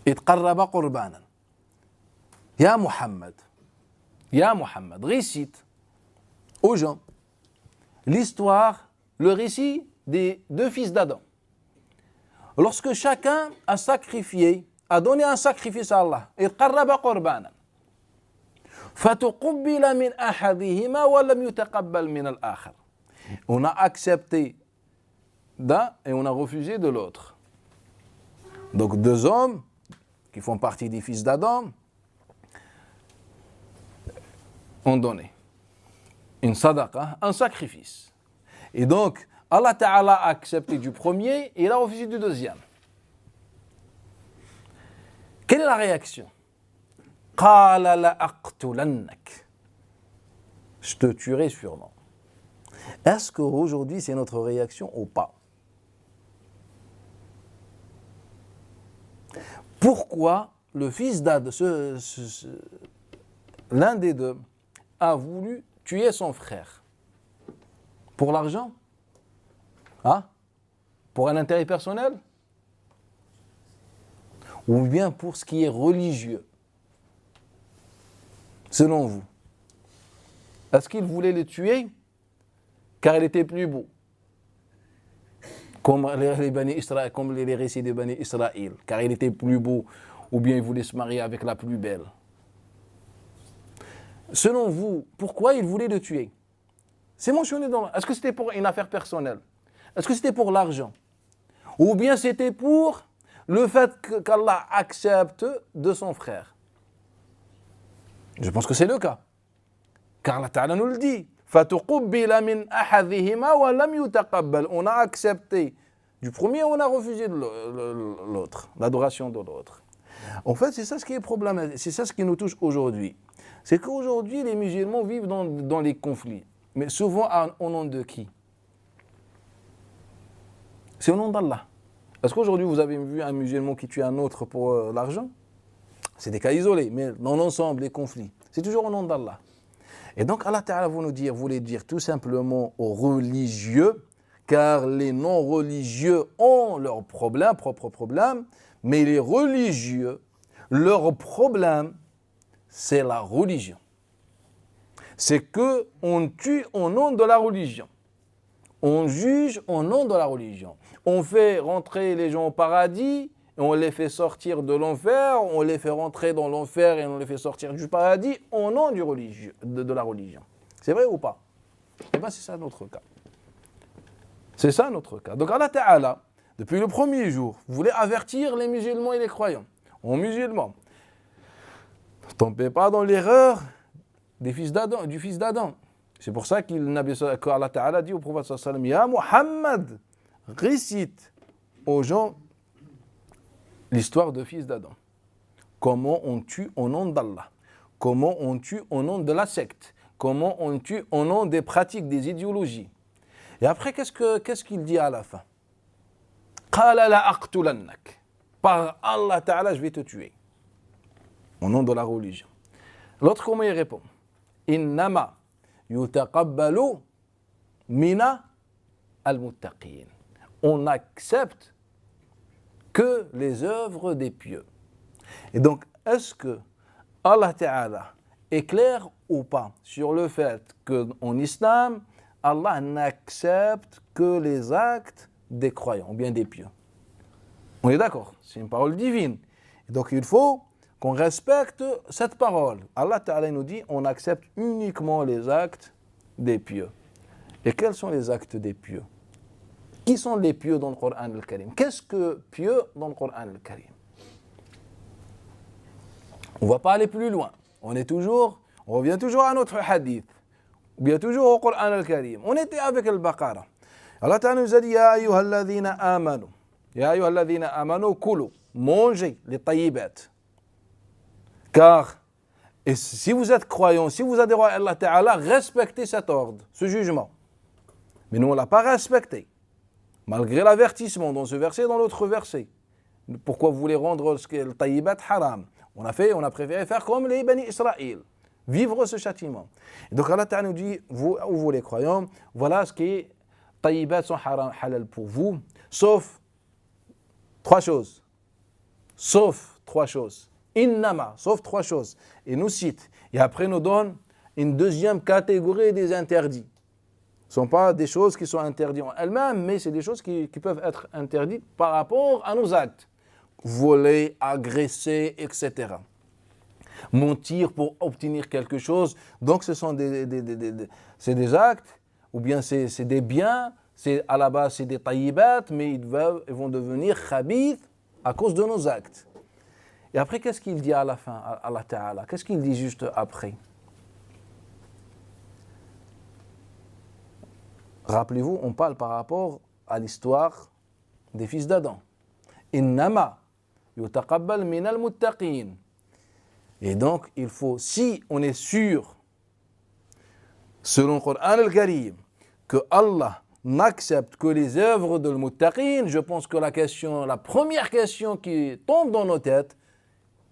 إِذْ قَرَّبَا قُرْبَانًا. Ya Muhammad, récite aux gens l'histoire, le récit des deux fils d'Adam. Lorsque chacun a sacrifié, a donné un sacrifice à Allah, إِذْ قَرَّبَا قُرْبَانًا فَتُقُبِّلَ مِنْ أَحَدِهِمَا وَلَمْ يُتَقَبَّلْ مِنَ الْآخَرِ. On a accepté d'un et on a refusé de l'autre. Donc deux hommes qui font partie des fils d'Adam ont donné une sadaqa, un sacrifice. Et donc Allah Ta'ala a accepté du premier et il a refusé du deuxième. Quelle est la réaction? Qala la'aqtulannak. Je te tuerai sûrement. Est-ce qu'aujourd'hui c'est notre réaction ou pas? Pourquoi le fils d'Adam, l'un des deux, a voulu tuer son frère? Pour l'argent? Pour un intérêt personnel? Ou bien pour ce qui est religieux? Selon vous, est-ce qu'il voulait le tuer car il était plus beau? Comme les récits des Bani Israël, car il était plus beau, ou bien il voulait se marier avec la plus belle. Selon vous, pourquoi il voulait le tuer? C'est mentionné dans... Est-ce que c'était pour une affaire personnelle? Est-ce que c'était pour l'argent? Ou bien c'était pour le fait qu'Allah accepte de son frère? Je pense que c'est le cas. Car Allah Ta'ala nous le dit. فَتُقُبِّلَ مِنْ أَحَدِهِمَا وَلَمْ يُتَقَبَّلْ. On a accepté du premier, on a refusé de l'autre, l'adoration de l'autre. En fait, c'est ça ce qui est problématique, c'est ça ce qui nous touche aujourd'hui. C'est qu'aujourd'hui, les musulmans vivent dans les conflits. Mais souvent, au nom de qui? C'est au nom d'Allah. Est-ce qu'aujourd'hui, vous avez vu un musulman qui tue un autre pour l'argent? C'est des cas isolés, mais dans l'ensemble, les conflits, c'est toujours au nom d'Allah. Et donc Allah Ta'ala voulait dire tout simplement aux religieux, car les non-religieux ont leurs problèmes, propres problèmes, mais les religieux, leur problème, c'est la religion. C'est qu'on tue au nom de la religion. On juge au nom de la religion. On fait rentrer les gens au paradis, et on les fait sortir de l'enfer, on les fait rentrer dans l'enfer et on les fait sortir du paradis au nom de la religion. C'est vrai ou pas? Eh bien, c'est ça notre cas. C'est ça notre cas. Donc Allah Ta'ala, depuis le premier jour, voulait avertir les musulmans et les croyants. Aux musulmans, ne tombez pas dans l'erreur du fils d'Adam. C'est pour ça qu'Allah Ta'ala dit au prophète sallallahu alayhi wa sallam, Ya Muhammad, récite aux gens l'histoire de fils d'Adam. comment on tue au nom d'Allah, comment on tue au nom de la secte, comment on tue au nom des pratiques, des idéologies. Et après, qu'est-ce qu'il dit à la fin? Qala la aqtulannak. Par Allah Ta'ala, je vais te tuer. Au nom de la religion. L'autre, comment il répond? Innama yutaqabbalu mina al-muttaqin. On accepte que les œuvres des pieux. Et donc, est-ce que Allah Ta'ala est clair ou pas sur le fait qu'en islam, Allah n'accepte que les actes des croyants, ou bien des pieux? On est d'accord, c'est une parole divine. Et donc, il faut qu'on respecte cette parole. Allah Ta'ala nous dit, on accepte uniquement les actes des pieux. Et quels sont les actes des pieux? Qui sont les pieux dans le Coran al-Karim? Qu'est-ce que pieux dans le Coran al-Karim? On ne va pas aller plus loin. On revient toujours à notre hadith. Ou bien toujours au Coran al-Karim. On était avec al-Baqarah. Allah Ta'ala nous a dit, Ya ayyuhalladhina amanu. Ya ayyuhalladhina amanu kulu. Mangez les tayyibat. Car, et si vous êtes croyant, si vous adhérez à Allah Ta'ala, respectez cet ordre, ce jugement. Mais nous, on ne l'a pas respecté. Malgré l'avertissement dans ce verset et dans l'autre verset. Pourquoi vous voulez rendre le tayyibat haram? On a préféré faire comme les Bani Israël. Vivre ce châtiment. Et donc Allah Ta'ala nous dit, vous les croyants, voilà ce qui est tayyibat sont haram, halal pour vous, sauf trois choses. Innama, sauf trois choses. Et nous cite. Et après nous donne une deuxième catégorie des interdits. Ce ne sont pas des choses qui sont interdites en elles-mêmes, mais c'est des choses qui peuvent être interdites par rapport à nos actes. Voler, agresser, etc. Mentir pour obtenir quelque chose. Donc ce sont c'est des actes, ou bien c'est des biens, à la base c'est des tayyibat, mais ils vont devenir khabith à cause de nos actes. Et après, qu'est-ce qu'il dit à la fin, Allah Ta'ala? Qu'est-ce qu'il dit juste après? Rappelez-vous, on parle par rapport à l'histoire des fils d'Adam. Innama yutaqabbal minal muttaqin. Et donc, il faut, si on est sûr, selon le Coran al-Karim, que Allah n'accepte que les œuvres de l'muttaqin, je pense que la première question qui tombe dans nos têtes,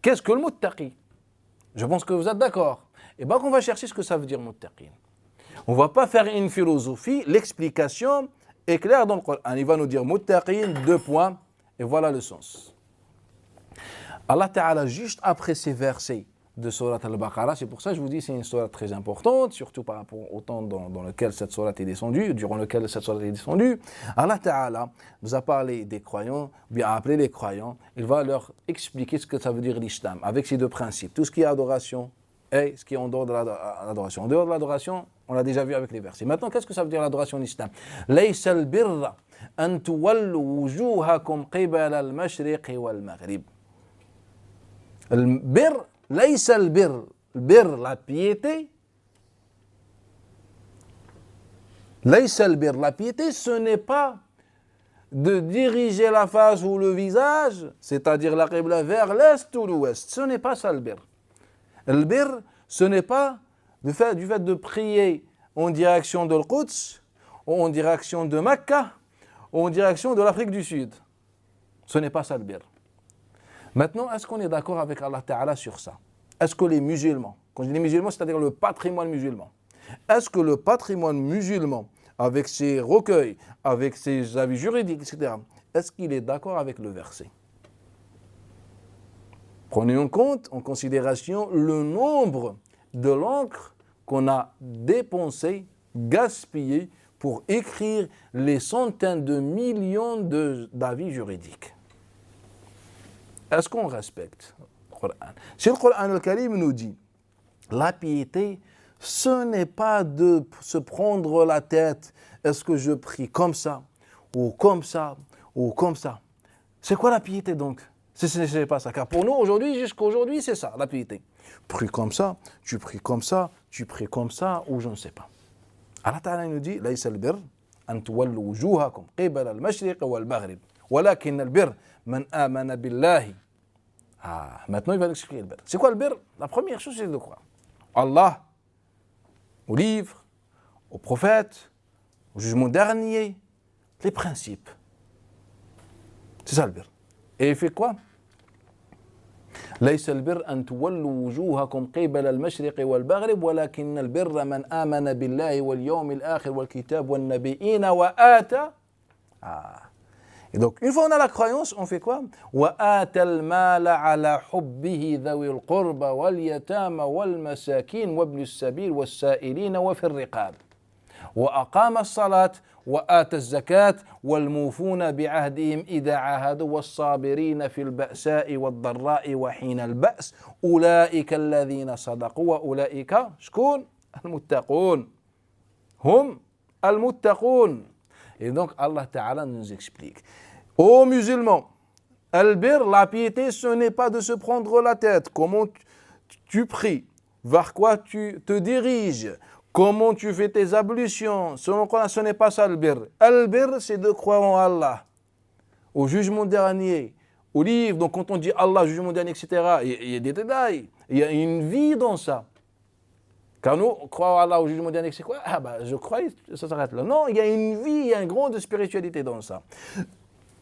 qu'est-ce que le muttaqi? Je pense que vous êtes d'accord. Et bien qu'on va chercher ce que ça veut dire muttaqin. On ne va pas faire une philosophie, l'explication est claire dans le Coran. Il va nous dire muttaqin, 2 points, et voilà le sens. Allah Ta'ala, juste après ces versets de Surat al-Baqarah, c'est pour ça que je vous dis c'est une sourate très importante, surtout par rapport au temps dans lequel cette sourate est descendue, durant lequel cette sourate est descendue. Allah Ta'ala nous a parlé des croyants, bien appelé les croyants, il va leur expliquer ce que ça veut dire l'islam, avec ces 2 principes, tout ce qui est adoration et ce qui est en dehors de l'adoration. En dehors de l'adoration, on l'a déjà vu avec les versets. Maintenant, qu'est-ce que ça veut dire l'adoration en islam? Laysa al-birra an tuwallu wujuhakum qibala al-mashriqi wal-maghrib. Al-birr, laysa al-birr. Birr, la piété. Laysa al-birr, la piété, ce n'est pas de diriger la face ou le visage, c'est-à-dire la qibla vers l'est ou l'ouest. Ce n'est pas ça le birr. Le birr, ce n'est pas du fait de prier en direction de l'Quds, ou en direction de Mecca, ou en direction de l'Afrique du Sud. Ce n'est pas ça le birr. Maintenant, est-ce qu'on est d'accord avec Allah Ta'ala sur ça? Est-ce que les musulmans, quand je dis les musulmans, c'est-à-dire le patrimoine musulman, est-ce que le patrimoine musulman, avec ses recueils, avec ses avis juridiques, etc., est-ce qu'il est d'accord avec le verset? Prenez en compte, en considération, le nombre de l'encre qu'on a dépensé, gaspillé, pour écrire les centaines de millions d'avis juridiques. Est-ce qu'on respecte le Coran? Si le Coran al-Karim nous dit, la piété, ce n'est pas de se prendre la tête, est-ce que je prie comme ça, ou comme ça, ou comme ça? C'est quoi la piété donc? Ce n'est pas ça. Car pour nous, aujourd'hui, jusqu'aujourd'hui, c'est ça, la piété. Prie comme ça, tu pries comme ça, tu pries comme ça, ou je ne sais pas. Allah Ta'ala nous dit, Laysa al-birr an tuwallu wujuhakum qibala al-mashriq wal-maghrib, walakin al-birr man amana billahi. Ah, maintenant il va expliquer le birr. C'est quoi le birr? La première chose, c'est de croire Allah, au livre, au prophète, au jugement dernier, les principes. C'est ça le birr. Et il fait quoi? ليس البر أن تولوا وجوهكم قبل المشرق والمغرب ولكن البر من آمن بالله واليوم الآخر والكتاب والنبيين وآتى. Et donc, une fois on a la croyance, on fait quoi? وآتى المال على حبه ذوي القربى واليتامى والمساكين وابن السبيل والسائلين وفي الرقاب وأقام الصلاة وآتى الزكاة والموفون بعهدهم إذا عاهدوا والصابرين في البأساء والضراء وحين البأس أولئك الذين صدقوا وأولئك شكون؟ المتقون هم المتقون. Et donc Allah Ta'ala nous explique. Ô musulmans, al-bir, la piété, ce n'est pas de se prendre la tête. Comment tu pries, vers quoi tu te diriges, comment tu fais tes ablutions. Selon le Coran, ce n'est pas ça le bir. Al-bir, c'est de croire en Allah, au jugement dernier, au livre. Donc quand on dit Allah, jugement dernier, etc., il y a des détails, il y a une vie dans ça. Car nous, croire à Allah, au jugement dernier, c'est quoi? Ah je crois, ça s'arrête là. Non, il y a une vie, il y a une grande spiritualité dans ça.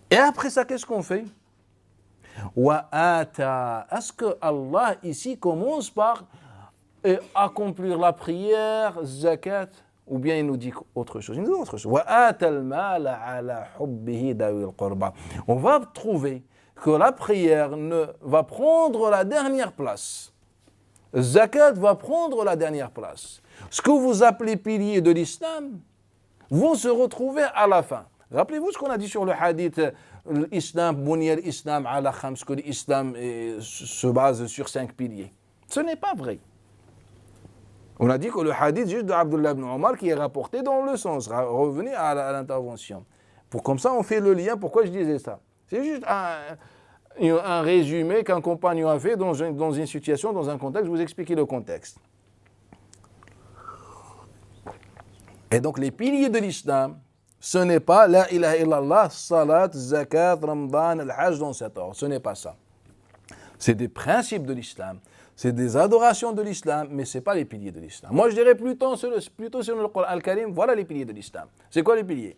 Et après ça, qu'est-ce qu'on fait? Wa'ata. Est-ce que Allah ici commence par accomplir la prière, zakat, ou bien il nous dit autre chose? Il nous dit autre chose. Wa'ata al-mal ala hubbihi dawil qurba. On va trouver que la prière va prendre la dernière place. Zakat va prendre la dernière place. Ce que vous appelez piliers de l'islam vont se retrouver à la fin. Rappelez-vous ce qu'on a dit sur le hadith, l'islam, bunya al-islam ala khams, que l'islam se base sur 5 piliers. Ce n'est pas vrai. On a dit que le hadith juste de Abdullah ibn Omar qui est rapporté dans le sens. Revenez à l'intervention. Comme ça, on fait le lien. Pourquoi je disais ça? C'est juste un résumé qu'un compagnon a fait dans une situation, dans un contexte. Vous expliquez le contexte. Et donc, les piliers de l'islam, ce n'est pas la ilaha illallah, salat, zakat, ramadan, al-hajj dans cet ordre. Ce n'est pas ça. C'est des principes de l'islam. C'est des adorations de l'islam, mais ce n'est pas les piliers de l'islam. Moi, je dirais plutôt sur le Coran al-Karim, voilà les piliers de l'islam. C'est quoi les piliers?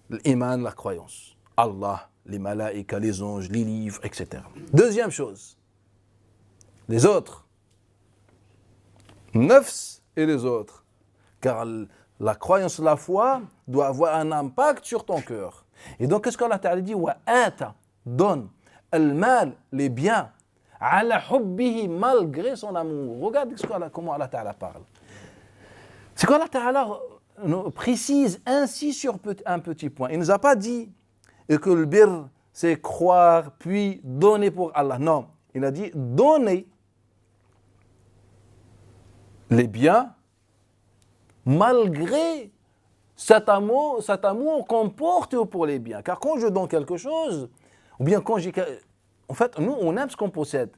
L'iman, la croyance. Allah, les malaïkas, les anges, les livres, etc. Deuxième chose, les autres. Nafs et les autres. Car la croyance, la foi, doit avoir un impact sur ton cœur. Et donc, qu'est-ce qu'Allah Ta'ala dit? Wa'ata, donne, al-mal, les biens, ala hubbihi, malgré son amour. Regarde comment Allah Ta'ala parle. C'est qu'Allah Ta'ala précise ainsi sur un petit point. Il ne nous a pas dit que le birr, c'est croire, puis donner pour Allah. Non, il a dit donner les biens malgré cet amour qu'on porte pour les biens. Car quand je donne quelque chose, ou bien quand j'ai... En fait, nous, on aime ce qu'on possède.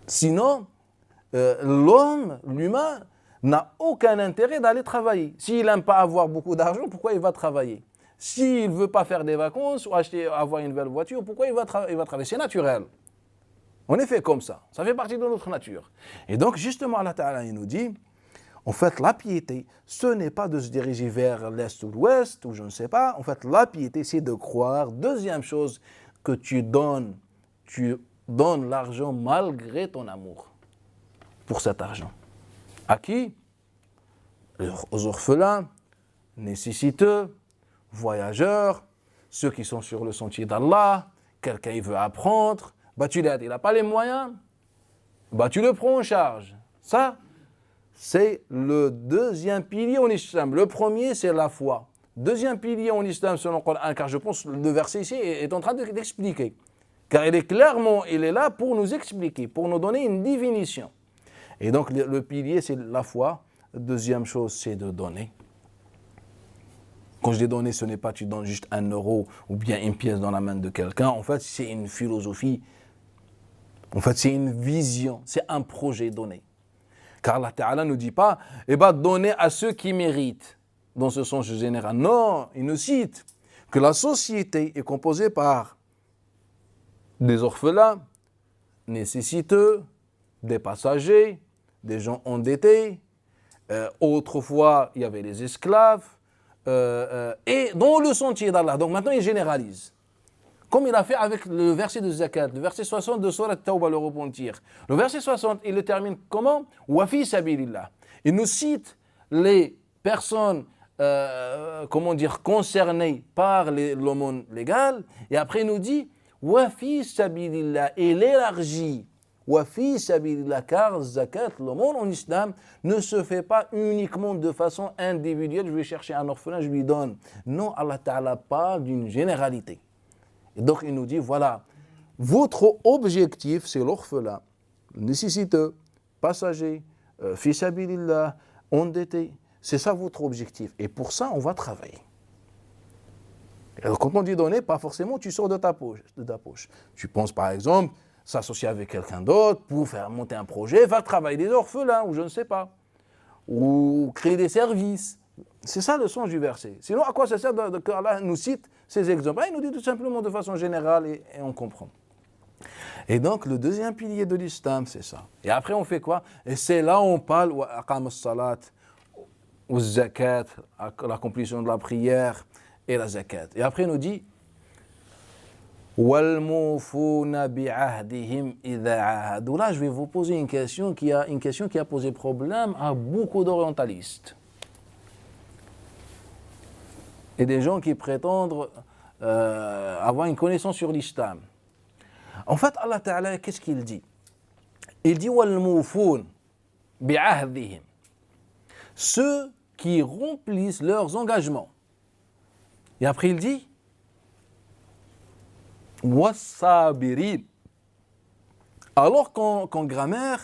Sinon, l'humain, n'a aucun intérêt d'aller travailler. S'il n'aime pas avoir beaucoup d'argent, pourquoi il va travailler? S'il ne veut pas faire des vacances ou avoir une nouvelle voiture, pourquoi il va travailler? C'est naturel. On est fait comme ça. Ça fait partie de notre nature. Et donc, justement, Allah Ta'ala, il nous dit, en fait, la piété, ce n'est pas de se diriger vers l'est ou l'ouest, ou je ne sais pas. En fait, la piété, c'est de croire. Deuxième chose, que tu donnes l'argent malgré ton amour pour cet argent. À qui? Aux orphelins, nécessiteux, voyageurs, ceux qui sont sur le sentier d'Allah, quelqu'un il veut apprendre, tu l'aides, il n'a pas les moyens, tu le prends en charge. Ça, c'est le deuxième pilier en islam. Le premier, c'est la foi. Deuxième pilier en islam selon le Coran, car je pense que le verset ici est en train d'expliquer. Car il est là pour nous expliquer, pour nous donner une définition. Et donc le pilier, c'est la foi. Deuxième chose, c'est de donner. Quand je dis donner, ce n'est pas tu donnes juste 1 euro ou bien une pièce dans la main de quelqu'un. En fait, c'est une philosophie. En fait, c'est une vision. C'est un projet donné. Car Allah Ta'ala ne dit pas, donnez à ceux qui méritent, dans ce sens général. Non, il nous cite que la société est composée par des orphelins, nécessiteux, des passagers, des gens endettés. Autrefois, il y avait les esclaves. Et dans le sentier d'Allah. Donc maintenant, il généralise. Comme il a fait avec le verset de Zakat, le verset 60 de Surat Tawbah, le repentir. Le verset 60, il le termine comment? Wa fi sabilillah. Il nous cite les personnes concernées par l'aumône légale, et après il nous dit Wa fi sabilillah, et il élargit Wa fi sabilillah, car zakat, l'aumône en islam, ne se fait pas uniquement de façon individuelle. Je vais chercher un orphelin, je lui donne. Non, Allah Ta'ala parle d'une généralité. Et donc il nous dit, voilà, votre objectif, c'est l'orphelin, nécessiteux, passager, fi sabilillah, endetté. C'est ça votre objectif. Et pour ça, on va travailler. Alors, quand on dit donner, pas forcément tu sors de ta poche. Tu penses par exemple s'associer avec quelqu'un d'autre pour faire monter un projet, faire travailler des orphelins, ou je ne sais pas, ou créer des services. C'est ça le sens du verset. Sinon, à quoi ça sert que Allah nous cite ces exemples? Il nous dit tout simplement de façon générale et on comprend. Et donc, le deuxième pilier de l'islam, c'est ça. Et après, on fait quoi? Et c'est là où on parle wa aqam as-salat, ou zakat, l'accomplissement de la prière et la zakat. Et après, il nous dit وَالْمُوفُونَ بِعَهْدِهِمْ إِذَا عَاهَدُوا. Là, je vais vous poser une question qui a posé problème à beaucoup d'orientalistes. Et des gens qui prétendent avoir une connaissance sur l'islam. En fait, Allah Ta'ala, qu'est-ce qu'il dit? Il dit وَالْمُوفُونَ بِعَهْدِهِمْ. Ceux qui remplissent leurs engagements. Et après, il dit wassabirin. Alors qu'en grammaire,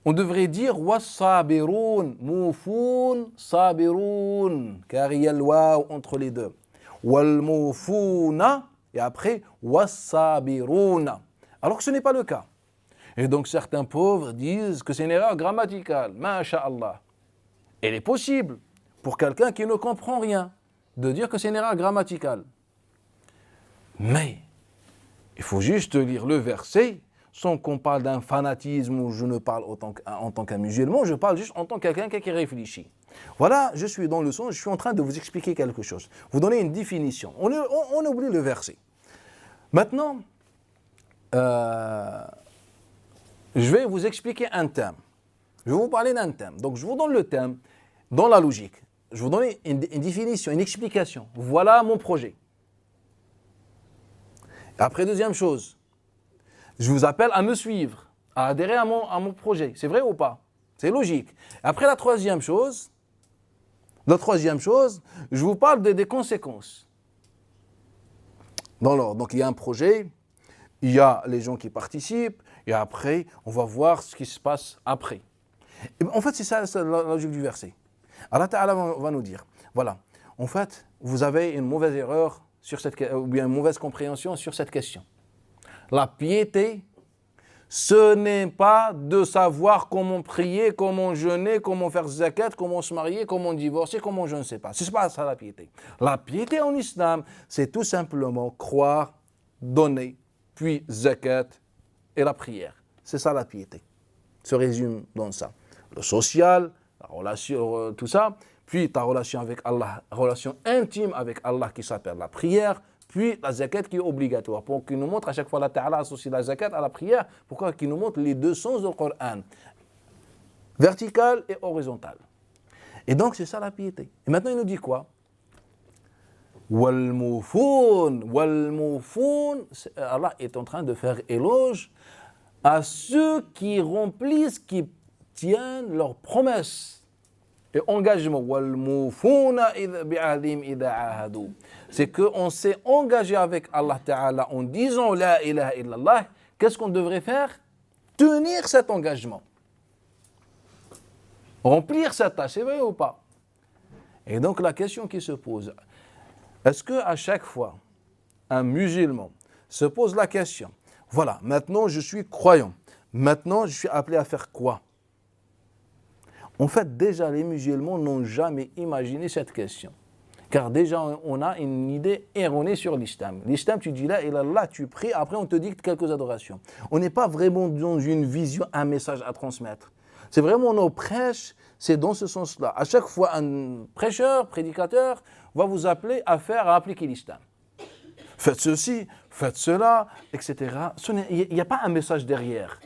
on devrait dire wassabirun, mufun, sabirun, car il y a le waw entre les deux. Wal mufuna, et après wassabiruna. Alors que ce n'est pas le cas. Et donc certains pauvres disent que c'est une erreur grammaticale. Masha'Allah. Il est possible pour quelqu'un qui ne comprend rien de dire que c'est une erreur grammaticale. Mais il faut juste lire le verset sans qu'on parle d'un fanatisme où je ne parle en tant qu'un musulman, je parle juste en tant que quelqu'un qui réfléchit. Voilà, je suis dans le sens, je suis en train de vous expliquer quelque chose. Vous donner une définition. On oublie le verset. Maintenant, je vais vous expliquer un thème. Je vais vous parler d'un thème. Donc je vous donne le thème dans la logique. Je vous donne une définition, une explication. Voilà mon projet. Après, deuxième chose, je vous appelle à me suivre, à adhérer à mon projet. C'est vrai ou pas? C'est logique. Après, la troisième chose, je vous parle des conséquences. Dans l'ordre. Donc, il y a un projet, il y a les gens qui participent, et après, on va voir ce qui se passe après. Et en fait, c'est ça la logique du verset. Allah Ta'ala va nous dire, voilà, en fait, vous avez une mauvaise erreur ou bien une mauvaise compréhension sur cette question. La piété, ce n'est pas de savoir comment prier, comment jeûner, comment faire zakat, comment se marier, comment divorcer, comment je ne sais pas. Ce n'est pas ça la piété. La piété en islam, c'est tout simplement croire, donner, puis zakat et la prière. C'est ça la piété. Se résume dans ça. Le social, la relation, tout ça. Puis ta relation avec Allah, relation intime avec Allah qui s'appelle la prière, puis la zakat qui est obligatoire. Pour qu'il nous montre à chaque fois la Ta'ala associe la zakat à la prière, pourquoi qu'il nous montre les deux sens du Coran, vertical et horizontal. Et donc c'est ça la piété. Et maintenant il nous dit quoi? Wal mufun, Allah est en train de faire éloge à ceux qui remplissent, qui tiennent leurs promesses. Et engagement, c'est qu'on s'est engagé avec Allah Ta'ala en disant La ilaha illallah. Qu'est-ce qu'on devrait faire? Tenir cet engagement. Remplir cette tâche, c'est vrai ou pas? Et donc la question qui se pose, est-ce qu'à chaque fois, un musulman se pose la question, voilà, maintenant je suis croyant, maintenant je suis appelé à faire quoi? En fait, déjà, les musulmans n'ont jamais imaginé cette question. Car déjà, on a une idée erronée sur l'islam. L'islam, tu dis là, et là, tu pries, après on te dicte quelques adorations. On n'est pas vraiment dans une vision, un message à transmettre. C'est vraiment nos prêches, c'est dans ce sens-là. À chaque fois, un prêcheur, prédicateur, va vous appeler à appliquer l'islam. Faites ceci, faites cela, etc. Il n'y a pas un message derrière.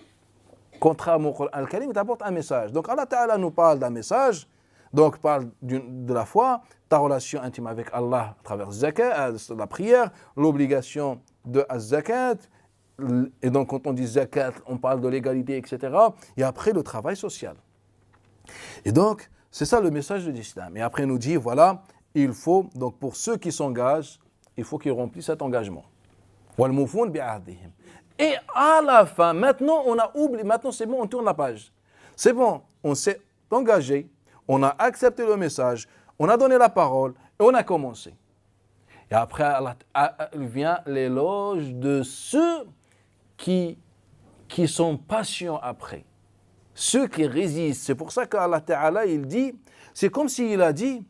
Contrairement au Coran al-Karim, il t'apporte un message. Donc Allah Ta'ala nous parle d'un message, donc parle de la foi, ta relation intime avec Allah à travers la prière, l'obligation de zakat, et donc quand on dit zakat, on parle de l'égalité, etc. Et après le travail social. Et donc, c'est ça le message de l'islam. Et après, il nous dit, voilà, il faut, donc pour ceux qui s'engagent, il faut qu'ils remplissent cet engagement. Et à la fin, maintenant, on a oublié, maintenant c'est bon, on tourne la page. C'est bon, on s'est engagé, on a accepté le message, on a donné la parole et on a commencé. Et après, vient l'éloge de ceux qui sont patients après. Ceux qui résistent. C'est pour ça qu'Allah Ta'ala, il dit, c'est comme s'il a dit,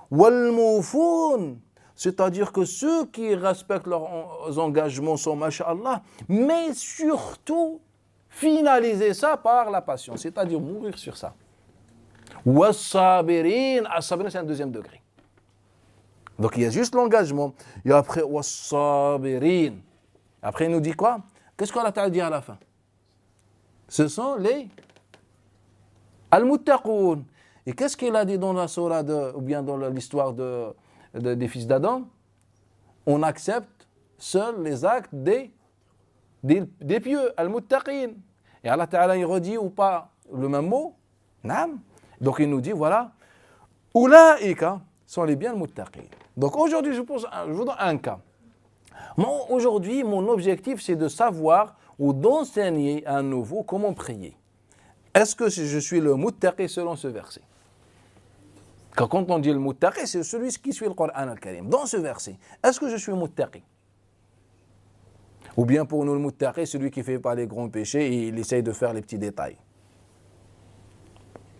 Wal-Moufoun, c'est-à-dire que ceux qui respectent leurs engagements sont, masha'Allah, mais surtout, finaliser ça par la patience, c'est-à-dire mourir sur ça. Was-Sabirin, as-Sabirin, c'est un deuxième degré. Donc il y a juste l'engagement, et après, Was-Sabirin. Après, il nous dit quoi? Qu'est-ce qu'Allah Ta'ala dit à la fin? Ce sont les Al-Muttaqoun. Et qu'est-ce qu'il a dit dans la surah ou bien dans l'histoire des fils d'Adam? On accepte seuls les actes des pieux, Al-Muttaqin. Et Allah Ta'ala, il redit ou pas le même mot? Naam. Donc il nous dit, voilà, Oulaïka sont les biens Al-Muttaqin. Donc aujourd'hui, je vous donne un cas. Aujourd'hui, mon objectif, c'est de savoir ou d'enseigner à nouveau comment prier. Est-ce que je suis le muttaqi selon ce verset? Quand on dit le muttaqi, c'est celui qui suit le Coran al-Karim. Dans ce verset, est-ce que je suis muttaqi? Ou bien pour nous, le muttaqi, celui qui ne fait pas les grands péchés et il essaye de faire les petits détails.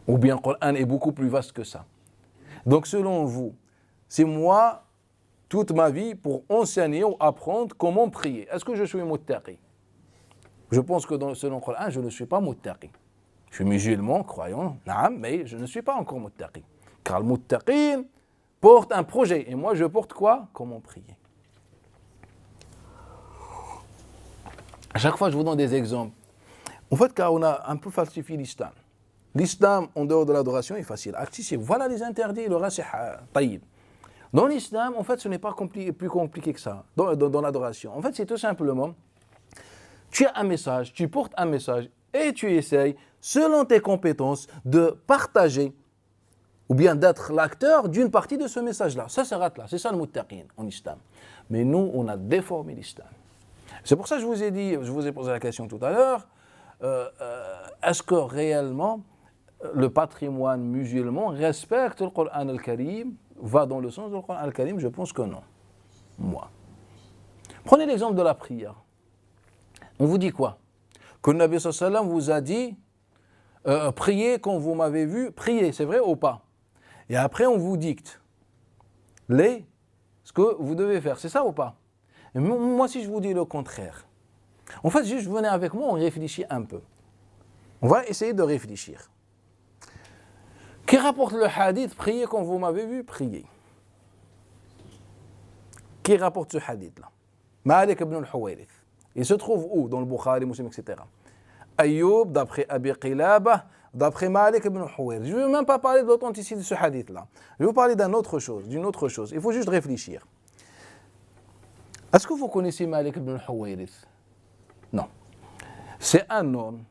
Ou bien le Coran est beaucoup plus vaste que ça. Donc selon vous, c'est moi, toute ma vie, pour enseigner ou apprendre comment prier. Est-ce que je suis muttaqi? Je pense que selon le Coran, je ne suis pas muttaqi. Je suis musulman, croyant, mais je ne suis pas encore muttaqi. Car le muttaqin porte un projet. Et moi, je porte quoi? Comment prier. À chaque fois, je vous donne des exemples. En fait, car on a un peu falsifié l'islam. L'islam, en dehors de l'adoration, est facile, accessible. Voilà les interdits, le reste, c'est taïb. Dans l'islam, en fait, ce n'est pas plus compliqué que ça, dans l'adoration. En fait, c'est tout simplement, tu as un message, tu portes un message, et tu essayes, selon tes compétences, de partager ou bien d'être l'acteur d'une partie de ce message-là. Ça s'arrête là, c'est ça le muttaqin en islam. Mais nous, on a déformé l'islam. C'est pour ça que je vous ai posé la question tout à l'heure, est-ce que réellement le patrimoine musulman respecte le Coran al-Karim, va dans le sens du Coran al-Karim? Je pense que non. Moi. Prenez l'exemple de la prière. On vous dit quoi? Que le Nabi sallallahu alayhi wa sallam vous a dit priez quand vous m'avez vu, priez, c'est vrai ou pas? Et après on vous dicte ce que vous devez faire, c'est ça ou pas? Et moi si je vous dis le contraire, en fait juste venez avec moi, on réfléchit un peu. On va essayer de réfléchir. Qui rapporte le hadith, priez quand vous m'avez vu, priez? Qui rapporte ce hadith-là? Malik ibn al-Huwayrith. Il se trouve où? Dans le Bukhari, Muslim, etc. Ayyub, d'après Abi Qilaba, d'après Malik ibn al-Huwayrith. Je ne vais même pas parler de l'authenticité de ce hadith-là. Je vais vous parler d'une autre chose. Il faut juste réfléchir. Est-ce que vous connaissez Malik ibn al-Huwayrith? Non. C'est un homme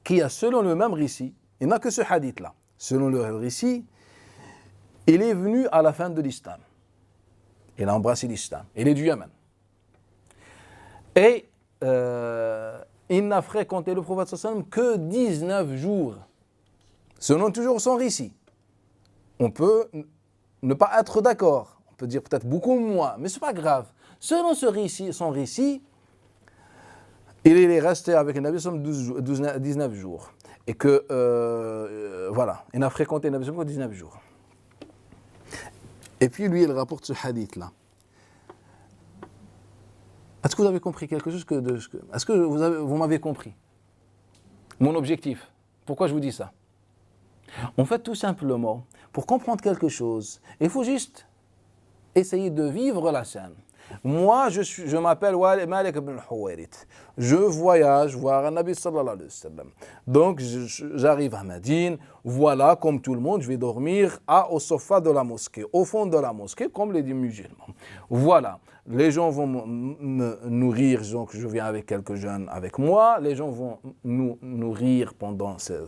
qui a, selon le même récit, il n'a que ce hadith-là. Selon le récit, il est venu à la fin de l'islam. Il a embrassé l'islam. Il est du Yémen. Et il n'a fréquenté le prophète sallallahu alayhi wa sallam que 19 jours. Selon toujours son récit. On peut ne pas être d'accord. On peut dire peut-être beaucoup moins, mais ce n'est pas grave. Selon son récit, il est resté avec le Nabi sallallahu alayhi wa sallam 19 jours. Et que, voilà, il n'a fréquenté le Nabi sallallahu alayhi wa sallam que 19 jours. Et puis lui, il rapporte ce hadith-là. Est-ce que vous avez compris quelque chose est-ce que vous m'avez compris? Mon objectif. Pourquoi je vous dis ça? En fait, tout simplement, pour comprendre quelque chose, il faut juste essayer de vivre la scène. Moi, je m'appelle Malik ibn al-Huwayrith. Je voyage voir un Nabi sallallahu alayhi wa sallam. Donc, j'arrive à Médine. Voilà, comme tout le monde, je vais dormir au sofa de la mosquée, au fond de la mosquée, comme les musulmans. Voilà, les gens vont me nourrir, donc je viens avec quelques jeunes avec moi. Les gens vont nous nourrir pendant ces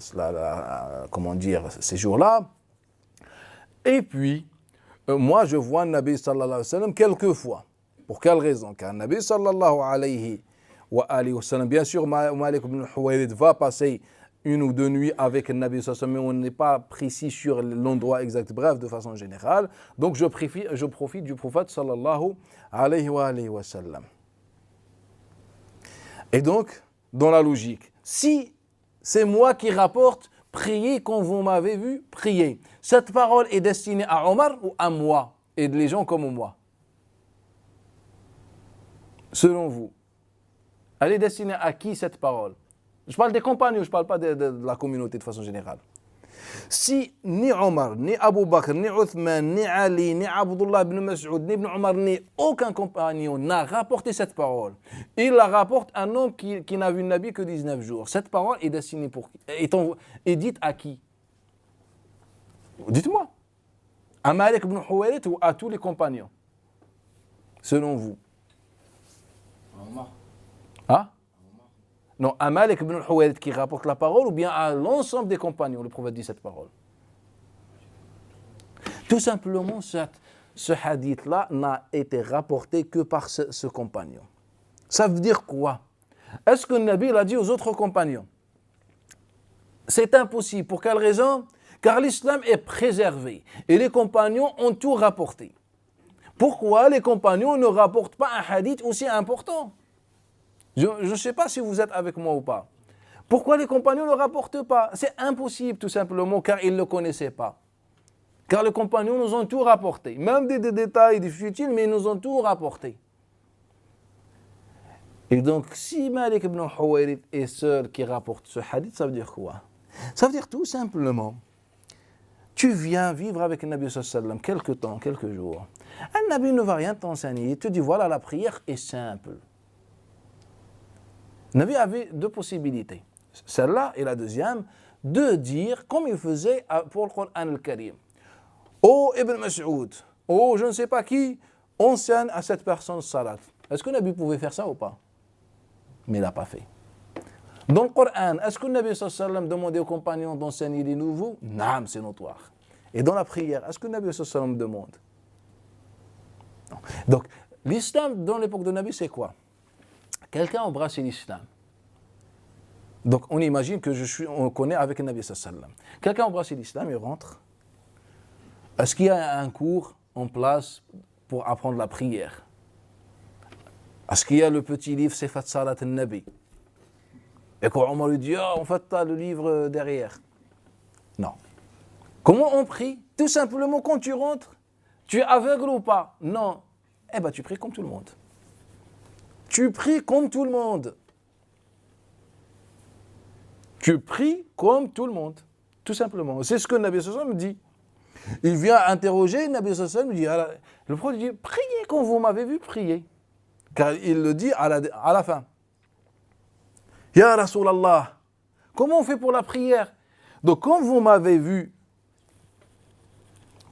jours-là. Et puis, moi, je vois le Nabi sallallahu alayhi wa sallam quelques fois. Pour quelle raison? Car le Nabi sallallahu alayhi wa sallam, bien sûr, Malik ibn al-Huwayrith va passer une ou deux nuits avec le Nabi sallallahu alayhi wa sallam, mais on n'est pas précis sur l'endroit exact, bref, de façon générale. Donc, je profite du prophète sallallahu alayhi wa sallam. Et donc, dans la logique, si c'est moi qui rapporte, priez quand vous m'avez vu prier, cette parole est destinée à Omar ou à moi et les gens comme moi? Selon vous, elle est destinée à qui cette parole? Je parle des compagnons, je ne parle pas de la communauté de façon générale. Si ni Omar, ni Abu Bakr, ni Uthman, ni Ali, ni Abdullah ibn Mas'ud, ni Ibn Omar, ni aucun compagnon n'a rapporté cette parole, il la rapporte un homme qui n'a vu le Nabi que 19 jours. Cette parole est destinée pour qui? Est dite à qui? Dites-moi. À Malik ibn Huwayrith ou à tous les compagnons? Selon vous? Ah? Non, à Malik ibn al-Huwayrith qui rapporte la parole ou bien à l'ensemble des compagnons, le prophète dit cette parole? Tout simplement, ce hadith-là n'a été rapporté que par ce compagnon. Ça veut dire quoi? Est-ce que le Nabi l'a dit aux autres compagnons? C'est impossible. Pour quelle raison? Car l'islam est préservé et les compagnons ont tout rapporté. Pourquoi les compagnons ne rapportent pas un hadith aussi important? Je ne sais pas si vous êtes avec moi ou pas. Pourquoi les compagnons ne rapportent pas? C'est impossible tout simplement car ils ne le connaissaient pas. Car les compagnons nous ont tout rapporté. Même des détails futiles, mais ils nous ont tout rapporté. Et donc, si Malik ibn Huwayrith est seul qui rapporte ce hadith, ça veut dire quoi? Ça veut dire tout simplement, tu viens vivre avec le Nabi sallallahu alayhi wa sallam quelques temps, quelques jours. Un Nabi ne va rien t'enseigner. Il te dit, voilà, la prière est simple. Le Nabi avait deux possibilités. Celle-là et la deuxième, de dire, comme il faisait pour le Coran al-Karim. Oh Ibn Mas'ud, oh je ne sais pas qui, enseigne à cette personne salat. Est-ce que le Nabi pouvait faire ça ou pas? Mais il n'a pas fait. Dans le Coran, est-ce que le Nabi sallallahu alayhi wa sallam demandait aux compagnons d'enseigner les nouveaux? Non, c'est notoire. Et dans la prière, est-ce que le Nabi sallallahu alayhi wa sallam demande? Non. Donc, l'islam dans l'époque de Nabi, c'est quoi? Quelqu'un embrasse l'islam. Donc, on imagine que on connaît avec le Nabi sallallahu alayhi wa sallam. Quelqu'un embrasse l'islam, il rentre. Est-ce qu'il y a un cours en place pour apprendre la prière? Est-ce qu'il y a le petit livre Sifat Salat al-Nabi? Et quand Omar lui dit, en fait, tu as le livre derrière. Non. Comment on prie? Tout simplement, quand tu rentres, tu es aveugle ou pas? Non. Eh bien, tu pries comme tout le monde. Tu pries comme tout le monde. Tu pries comme tout le monde. Tout simplement. C'est ce que le Nabi sallallahu alayhi wa sallam dit. Il vient interroger, le Nabi sallallahu alayhi wa sallam dit, le prophète dit, priez quand vous m'avez vu prier. Car il le dit à la fin. Ya Rasulallah, comment on fait pour la prière? Donc quand vous m'avez vu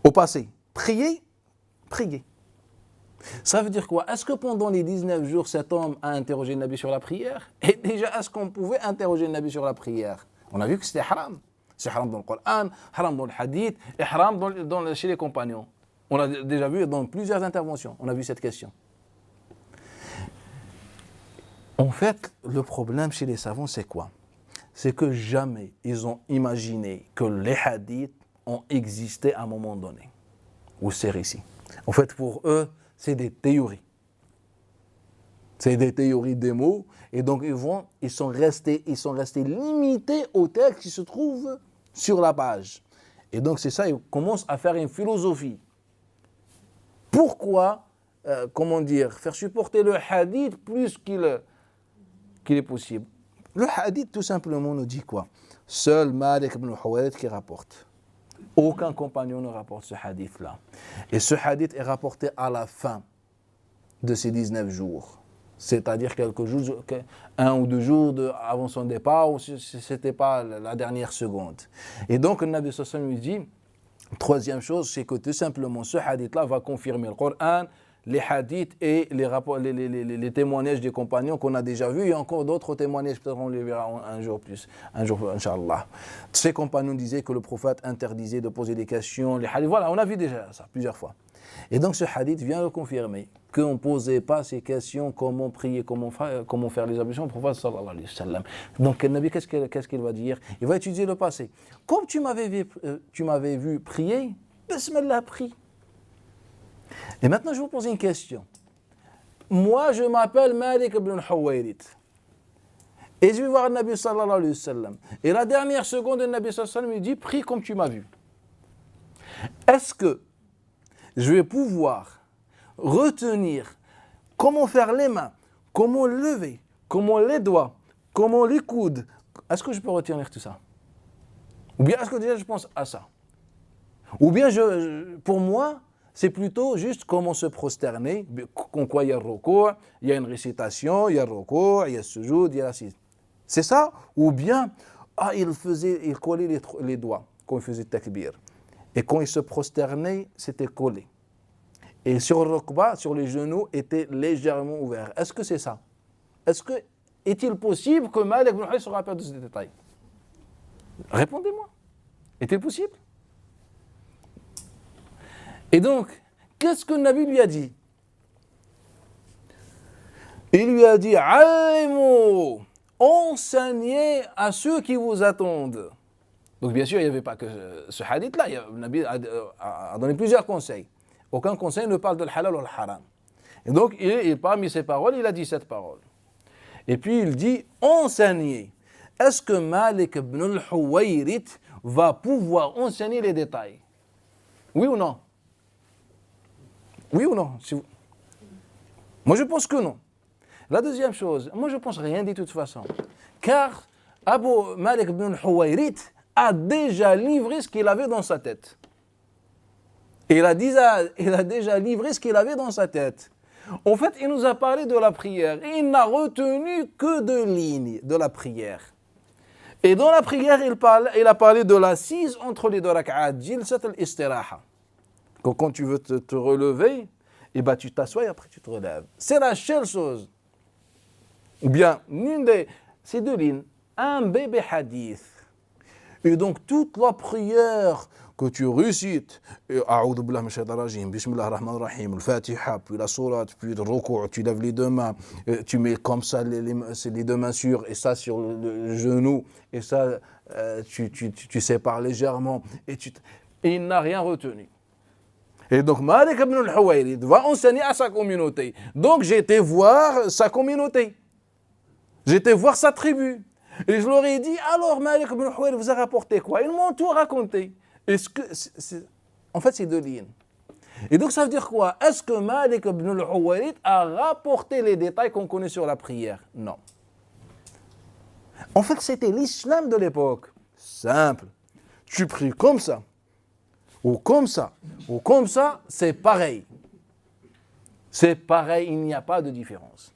au passé prier, priez. Ça veut dire quoi? Est-ce que pendant les 19 jours, cet homme a interrogé le Nabi sur la prière? Et déjà, est-ce qu'on pouvait interroger le Nabi sur la prière? On a vu que c'était haram. C'est haram dans le Coran, haram dans le hadith et haram chez les compagnons. On a déjà vu dans plusieurs interventions, on a vu cette question. En fait, le problème chez les savants, c'est quoi? C'est que jamais ils ont imaginé que les hadiths ont existé à un moment donné, ou ces récits. En fait, pour eux, c'est des théories. C'est des théories des mots, et donc ils sont restés limités au texte qui se trouve sur la page. Et donc c'est ça, ils commencent à faire une philosophie. Pourquoi, faire supporter le hadith plus qu'il est possible? Le hadith, tout simplement, nous dit quoi? Seul Malik ibn Huwayrith qui rapporte. Aucun compagnon ne rapporte ce hadith-là. Et ce hadith est rapporté à la fin de ces 19 jours. C'est-à-dire quelques jours, 1 ou 2 jours avant son départ, ou si ce n'était pas la dernière seconde. Et donc, le Nabi sallallahu alayhi wa sallam lui dit, troisième chose, c'est que tout simplement, ce hadith-là va confirmer le Coran, les hadiths et les témoignages des compagnons qu'on a déjà vus. Il y a encore d'autres témoignages, peut-être on les verra un jour, Inch'Allah. Ces compagnons disaient que le prophète interdisait de poser des questions. Les hadiths, voilà, on a vu déjà ça plusieurs fois. Et donc ce hadith vient le confirmer, qu'on ne posait pas ces questions, comment prier, comment faire les ablutions au prophète sallallahu alayhi wa sallam. Donc le Nabi, qu'est-ce qu'il va dire? Il va étudier le passé. Comme tu m'avais vu prier, Bismillah, prie. Et maintenant, je vais vous poser une question. Moi, je m'appelle Malik ibn Huwayrith. Et je vais voir le Nabi sallallahu alayhi wa sallam. Et la dernière seconde, le Nabi sallallahu alayhi wa sallam me dit, prie comme tu m'as vu. Est-ce que je vais pouvoir retenir comment faire les mains, comment lever, comment les doigts, comment les coudes? Est-ce que je peux retenir tout ça? Ou bien est-ce que déjà je pense à ça? Ou bien pour moi, c'est plutôt juste comment se prosterner, en quoi il y a le recours, il y a une récitation, il y a le recours, il y a le sujoud, il y a l'assise. C'est ça? Ou bien, il collait les doigts quand il faisait takbir. Et quand il se prosternait, c'était collé. Et sur le rukba, sur les genoux, était légèrement ouvert. Est-ce que c'est ça? Est-il possible que Malik ibn Huwayrith se rappelle de ces détails? Répondez-moi. Est-il possible? Et donc, qu'est-ce que le Nabi lui a dit? Il lui a dit, Alimu, enseignez à ceux qui vous attendent. Donc bien sûr, il n'y avait pas que ce hadith-là. Le Nabi a donné plusieurs conseils. Aucun conseil ne parle de halal ou le haram. Et donc, parmi ces paroles, il a dit cette parole. Et puis il dit, enseignez. Est-ce que Malik ibn al-Huwayrith va pouvoir enseigner les détails? Oui ou non? Oui ou non? Moi, je pense que non. La deuxième chose, moi, je pense rien de toute façon. Car Abu Malik ibn al-Huwayrith a déjà livré ce qu'il avait dans sa tête. Il a déjà livré ce qu'il avait dans sa tête. En fait, il nous a parlé de la prière. Et il n'a retenu que 2 lignes de la prière. Et dans la prière, il a parlé de l'assise entre les 2 rak'at, jilsat al-istiraha. Quand tu veux te relever, tu t'assois et après tu te relèves. C'est la seule chose. Ou bien, ces 2 lignes, un bébé hadith. Et donc, toute la prière que tu récites, A'udhu billahi minash shaitanir rajim, Bismillahir rahmanir rahim, le Fatiha, puis la sourate, puis le ruku', tu lèves les 2 mains, tu mets comme ça les 2 mains sur, et ça sur le genou, et ça, tu sépares légèrement, et il n'a rien retenu. Et donc, Malik ibn al-Huwayrith va enseigner à sa communauté. Donc, j'ai été voir sa communauté. J'ai été voir sa tribu. Et je leur ai dit, alors Malik ibn al-Huwayrith vous a rapporté quoi? Ils m'ont tout raconté. En fait, c'est 2 lignes. Et donc, ça veut dire quoi? Est-ce que Malik ibn al-Huwayrith a rapporté les détails qu'on connaît sur la prière? Non. En fait, c'était l'islam de l'époque. Simple. Tu pries comme ça. Ou comme ça. Ou comme ça, c'est pareil. C'est pareil, il n'y a pas de différence.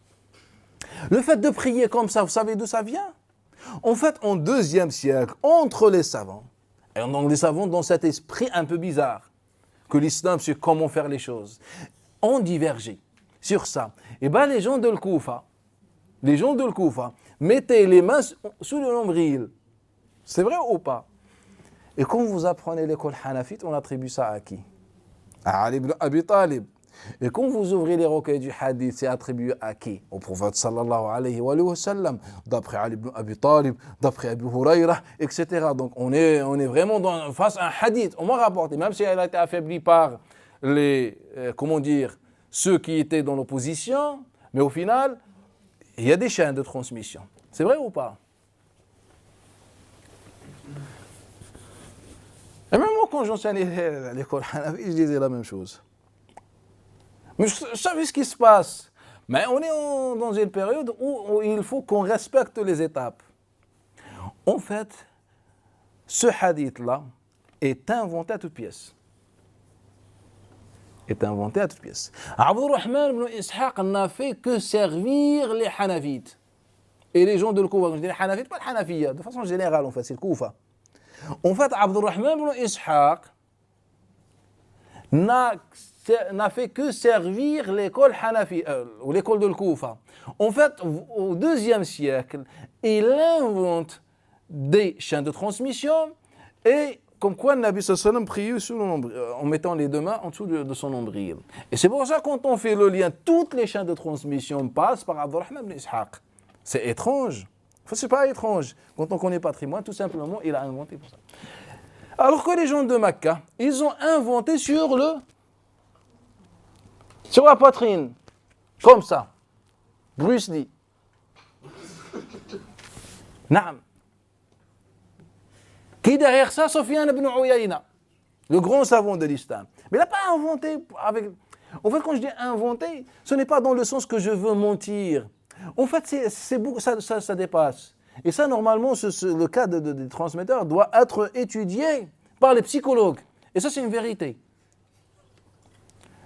Le fait de prier comme ça, vous savez d'où ça vient? En fait, en 2e siècle, entre les savants, et donc les savants dans cet esprit un peu bizarre, que l'islam c'est comment faire les choses, ont divergé sur ça. Et bien les gens de l'Koufa mettaient les mains sous le nombril. C'est vrai ou pas? Et quand vous apprenez l'école hanafite, on attribue ça à qui? À Ali ibn Abi Talib. Et quand vous ouvrez les recueils du hadith, c'est attribué à qui? Au prophète sallallahu alayhi wa sallam, d'après Ali ibn Abi Talib, d'après Abu Huraira, etc. Donc on est vraiment face à un hadith. On m'a rapporté, même si elle a été affaiblie par ceux qui étaient dans l'opposition, mais au final, il y a des chaînes de transmission. C'est vrai ou pas? Et même moi, quand j'enseignais à l'école hanafite, je disais la même chose. Mais je savais ce qui se passe. Mais on est dans une période où il faut qu'on respecte les étapes. En fait, ce hadith-là est inventé à toute pièce. Abdurrahman ibn Ishaq n'a fait que servir les Hanafites. Et les gens de Koufa, je dis les Hanafites, pas les Hanafiyya, de façon générale en fait, c'est le Koufa. En fait, Abdurrahman ibn Ishaq n'a fait que servir l'école Hanafi, ou l'école de Koufa. En fait, au IIe siècle, il invente des chaînes de transmission et comme quoi le Nabi sallallahu alayhi wa sallam priait en mettant les deux mains en dessous de son nombril. Et c'est pour ça quand on fait le lien, toutes les chaînes de transmission passent par Abdurrahman ibn Ishaq. C'est étrange. Enfin, c'est pas étrange. Quand on connaît le patrimoine, tout simplement, il a inventé pour ça. Alors que les gens de Mecca, ils ont inventé sur la poitrine, comme ça. Bruce Lee. Naam. Qui derrière ça, Sufyan ibn Uyayna, le grand savant de l'islam. Mais il n'a pas inventé avec... En fait, quand je dis inventé, ce n'est pas dans le sens que je veux mentir. En fait, ça dépasse. Et ça, normalement, le cas des transmetteurs doit être étudié par les psychologues. Et ça, c'est une vérité.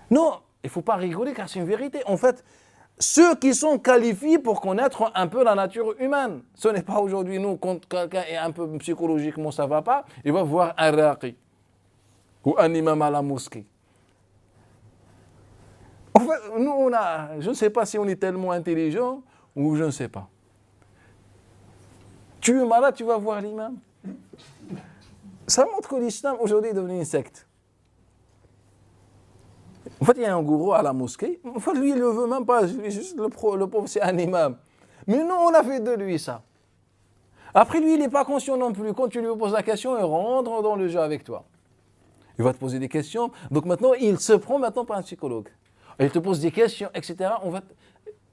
Non, il ne faut pas rigoler car c'est une vérité. En fait, ceux qui sont qualifiés pour connaître un peu la nature humaine. Ce n'est pas aujourd'hui, nous, quand quelqu'un est un peu psychologiquement, ça ne va pas, il va voir un raqi ou un imam à la mosquée. En fait, nous, je ne sais pas si on est tellement intelligent ou je ne sais pas. Tu es malade, tu vas voir l'imam. Ça montre que l'islam aujourd'hui est devenu une secte. En fait, il y a un gourou à la mosquée. En fait, lui, il ne le veut même pas. Juste le pauvre, c'est un imam. Mais nous, on a fait de lui ça. Après, lui, il n'est pas conscient non plus. Quand tu lui poses la question, il rentre dans le jeu avec toi. Il va te poser des questions. Donc maintenant, il se prend maintenant par un psychologue. Il te pose des questions, etc.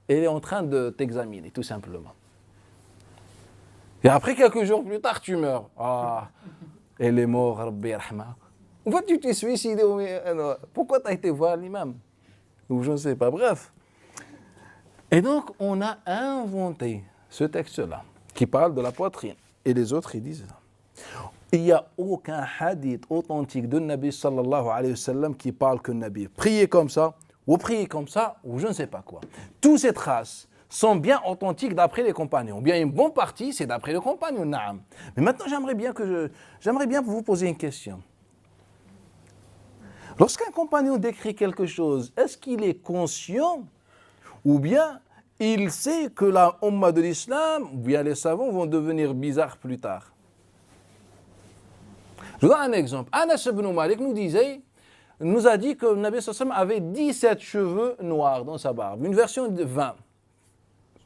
Il est en train de t'examiner, tout simplement. Et après, quelques jours plus tard, tu meurs. Ah, elle est morte, Rabbi yarhamha. En fait, tu t'es suicidé. Pourquoi tu as été voir l'imam? Ou je ne sais pas, bref. Et donc, on a inventé ce texte-là, qui parle de la poitrine. Et les autres, ils disent ça. Il n'y a aucun hadith authentique de Nabi sallallahu alayhi wa sallam qui parle que Nabi priait comme ça, ou je ne sais pas quoi. Toutes ces traces sont bien authentiques d'après les compagnons. Bien, une bonne partie, c'est d'après les compagnons, naam. Mais maintenant, j'aimerais bien vous poser une question. Lorsqu'un compagnon décrit quelque chose, est-ce qu'il est conscient ou bien il sait que la Ummah de l'islam, ou bien les savants vont devenir bizarres plus tard? Je vous donne un exemple. Anas ibn Malik nous a dit que le Nabi sallallahu alayhi wa sallam avait 17 cheveux noirs dans sa barbe. Une version de 20.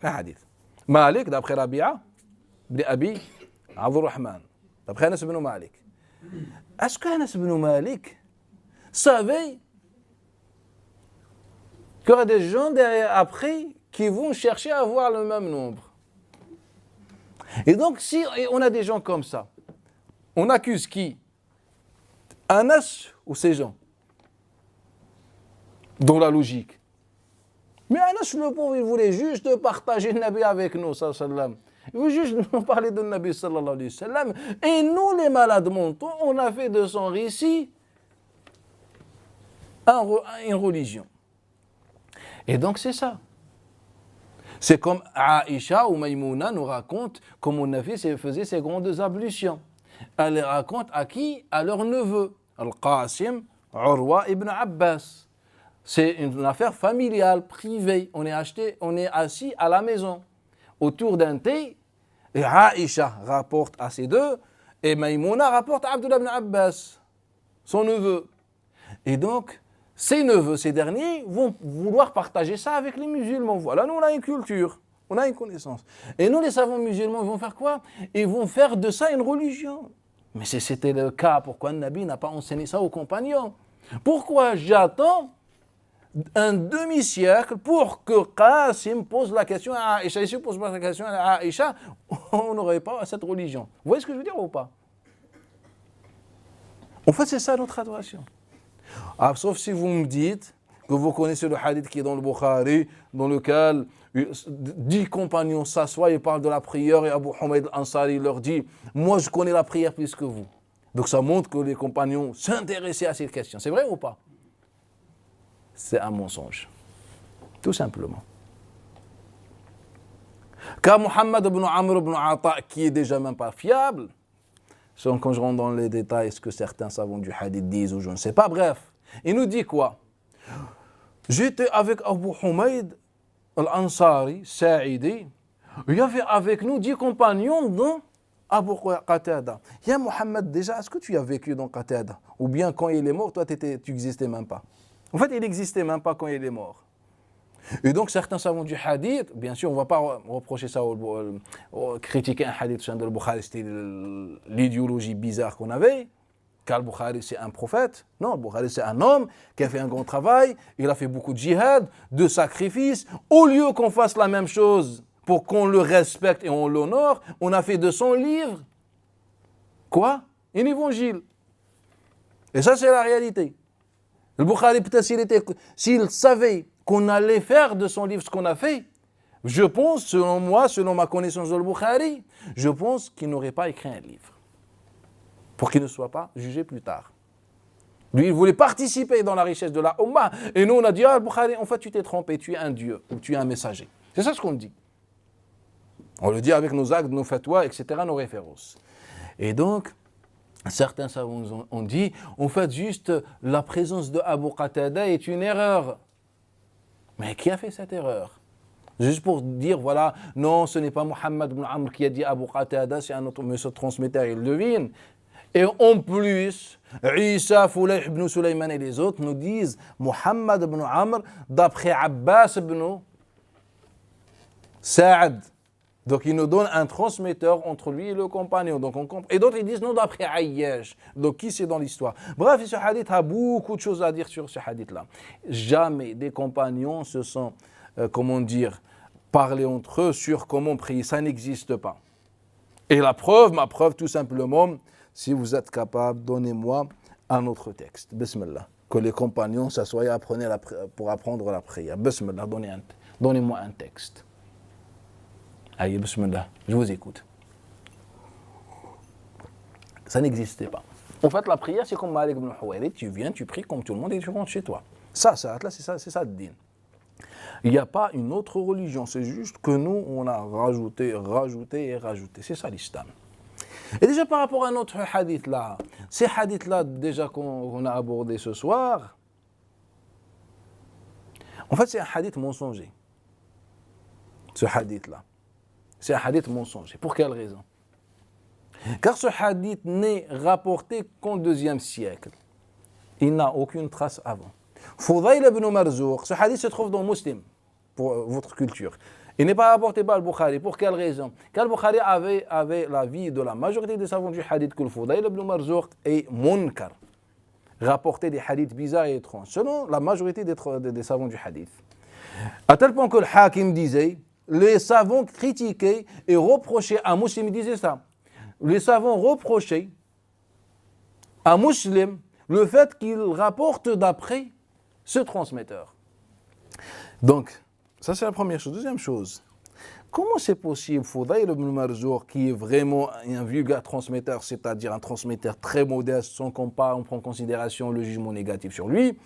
Un hadith. Malik, d'après Rabi'a, ibn Abi Abdurrahman, d'après Anas ibn Malik. Est-ce que Anas ibn Malik savait qu'il y aura des gens derrière après qui vont chercher à avoir le même nombre? Et donc, si on a des gens comme ça, on accuse qui? Anas ou ces gens? Dans la logique. Mais Anas, le pauvre, il voulait juste partager le Nabi avec nous, sallallahu. Il veut juste nous parler de Nabi, sallallahu alayhi wa sallam. Et nous, les malades mentaux, on a fait de son récit une religion. Et donc, c'est ça. C'est comme Aïcha ou Maïmouna nous raconte comment Nabi faisait ses grandes ablutions. Elle les raconte à qui? À leur neveu, Al-Qasim, Urwa ibn Abbas. C'est une affaire familiale, privée. On est assis à la maison, autour d'un thé, et Aïcha rapporte à ces deux, et Maïmouna rapporte à Abdullah ibn Abbas, son neveu. Et donc, ces neveux, ces derniers, vont vouloir partager ça avec les musulmans. Voilà, nous on a une culture, on a une connaissance. Et nous, les savants musulmans, ils vont faire quoi? Ils vont faire de ça une religion. Mais si c'était le cas, pourquoi le Nabi n'a pas enseigné ça aux compagnons? Pourquoi j'attends un demi-siècle pour que Qasim pose la question à Aïcha? Et si on pose la question à Aïcha, on n'aurait pas cette religion. Vous voyez ce que je veux dire ou pas? En fait, c'est ça notre adoration. Ah, sauf si vous me dites que vous connaissez le hadith qui est dans le Bukhari, dans lequel 10 compagnons s'assoient et parlent de la prière et Abu Humayd al-Ansari leur dit « Moi, je connais la prière plus que vous ». Donc ça montre que les compagnons s'intéressaient à cette question. C'est vrai ou pas? C'est un mensonge. Tout simplement. Car Muhammad ibn Amr ibn Ata, qui est déjà même pas fiable, selon quand je rentre dans les détails, ce que certains savants du hadith disent ou je ne sais pas, bref, il nous dit quoi? J'étais avec Abu Humayd al-Ansari, Sa'idi, il y avait avec nous 10 compagnons dont Abu Qatada. Ya Muhammad, déjà, est-ce que tu as vécu dans Qatada? Ou bien quand il est mort, toi tu n'existais même pas? En fait, il n'existait même pas quand il est mort. Et donc certains savants du hadith, bien sûr, on ne va pas reprocher ça, critiquer un hadith de Bukhari, c'était l'idéologie bizarre qu'on avait, car le Bukhari c'est un prophète. Non, le Bukhari c'est un homme qui a fait un grand travail, il a fait beaucoup de djihad, de sacrifices. Au lieu qu'on fasse la même chose pour qu'on le respecte et on l'honore, on a fait de son livre, quoi? Un évangile. Et ça c'est la réalité. Le Bukhari, peut-être s'il savait qu'on allait faire de son livre ce qu'on a fait, je pense, selon moi, selon ma connaissance de le Bukhari, je pense qu'il n'aurait pas écrit un livre pour qu'il ne soit pas jugé plus tard. Lui, il voulait participer dans la richesse de la Ummah. Et nous, on a dit, ah, Bukhari, en fait, tu t'es trompé, tu es un dieu, ou tu es un messager. C'est ça ce qu'on dit. On le dit avec nos actes, nos fatwas, etc., nos références. Et donc, certains savants ont dit, en fait, juste la présence de Abu Qatada est une erreur. Mais qui a fait cette erreur? Juste pour dire, voilà, non, ce n'est pas Muhammad ibn Amr qui a dit Abu Qatada, c'est un autre monsieur transmetteur, il devine. Et en plus, Isa, Fulayh ibn Sulayman et les autres nous disent Muhammad ibn Amr d'après Abbas ibn Sa'ad. Donc il nous donne un transmetteur entre lui et le compagnon. Donc et d'autres ils disent non d'après Ayyash. Donc qui c'est dans l'histoire? Bref, ce hadith a beaucoup de choses à dire sur ce hadith-là. Jamais des compagnons se sont, parlé entre eux sur comment prier. Ça n'existe pas. Et ma preuve tout simplement, si vous êtes capable, donnez-moi un autre texte. Bismillah. Que les compagnons s'assoient et apprenaient pour apprendre la prière. Bismillah, donnez-moi un texte. Allez, bismillah, je vous écoute. Ça n'existait pas. En fait, la prière, c'est comme Malik ibn Huwayrith, tu viens, tu pries comme tout le monde et tu rentres chez toi. Ça, c'est ça le din. Il n'y a pas une autre religion, c'est juste que nous, on a rajouté. C'est ça l'islam. Et déjà par rapport à notre hadith là, ces hadiths là déjà qu'on a abordé ce soir, en fait, c'est un hadith mensonger. Ce hadith là. C'est un hadith mensonger. Pour quelle raison? Car ce hadith n'est rapporté qu'au IIe siècle. Il n'a aucune trace avant. Fudayl ibn Marzouk, ce hadith se trouve dans Muslim, pour votre culture. Il n'est pas rapporté par le Bukhari. Pour quelle raison? Car le Bukhari avait l'avis de la majorité des savants du hadith que le Fudayl ibn Marzouk est munkar. Rapporter des hadiths bizarres et étranges, selon la majorité des savants du hadith. À tel point que le Hakim disait, les savants critiquaient et reprochaient à Muslim, ils disaient ça. Les savants reprochaient à Muslim le fait qu'il rapporte d'après ce transmetteur. Donc, ça c'est la première chose. Deuxième chose, comment c'est possible, Fudayl ibn Marzouk, qui est vraiment un vulgaire transmetteur, c'est-à-dire un transmetteur très modeste, sans qu'on prend en considération le jugement négatif sur lui,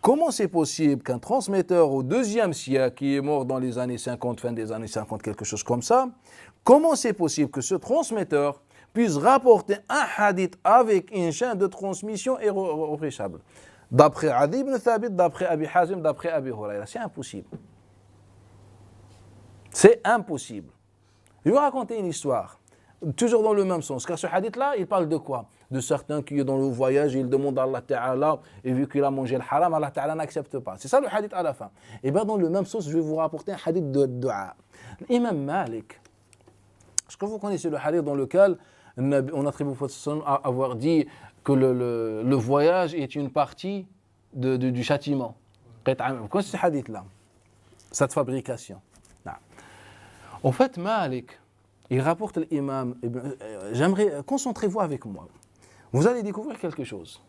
comment c'est possible qu'un transmetteur au IIe siècle, qui est mort dans les années 50, fin des années 50, quelque chose comme ça, comment c'est possible que ce transmetteur puisse rapporter un hadith avec une chaîne de transmission irréprochable, d'après Adi ibn Thabit, d'après Abi Hazim, d'après Abi Hurayra? C'est impossible. C'est impossible. Je vais vous raconter une histoire, toujours dans le même sens, car ce hadith-là, il parle de quoi? De certains qui sont dans le voyage, ils demandent à Allah Ta'ala, et vu qu'il a mangé le haram, Allah Ta'ala n'accepte pas. C'est ça le hadith à la fin. Et bien dans le même sens, je vais vous rapporter un hadith de dua. L'imam Malik, est-ce que vous connaissez le hadith dans lequel on attribue à avoir dit que le voyage est une partie du châtiment? Vous connaissez ce hadith-là? Cette fabrication. En fait, Malik, il rapporte l'imam. J'aimerais, concentrez-vous avec moi. Vous allez découvrir quelque chose.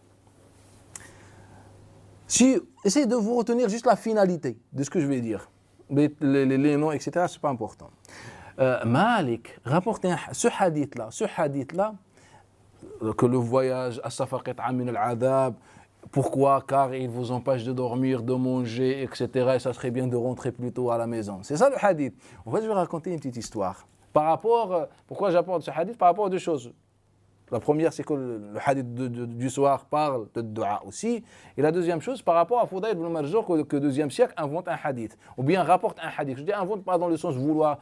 Essayez de vous retenir juste la finalité de ce que je vais dire. Les noms, etc., c'est pas important. Malik rapporte ce hadith-là, que le voyage à Safaqat Amin al-Adab, pourquoi? Car il vous empêche de dormir, de manger, etc. Et ça serait bien de rentrer plus tôt à la maison. C'est ça le hadith. En fait, je vais raconter une petite histoire. Pourquoi j'apporte ce hadith? Par rapport à deux choses. La première, c'est que le hadith du soir parle de dua aussi. Et la deuxième chose, par rapport à Fudayl ibn Marzouk, que le deuxième siècle invente un hadith. Ou bien rapporte un hadith. Je dis invente pas dans le sens vouloir.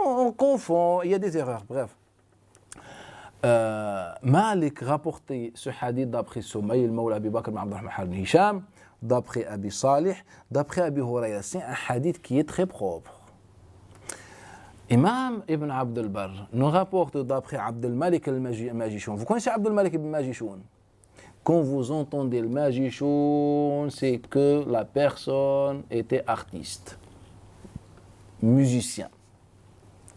On confond, il y a des erreurs, bref. Malik rapportait ce hadith d'après Soumaïl, le Mawla Abi Bakr ibn Abdurrahman ibn Hisham, d'après Abi Salih, d'après Abi Hurayra. C'est un hadith qui est très propre. Imam Ibn Abd al-Barr nous rapporte d'après Abd al-Malik al-Majichoun. Vous connaissez Abd al-Malik al-Majichoun? Quand vous entendez le Majichoun, c'est que la personne était artiste, musicien.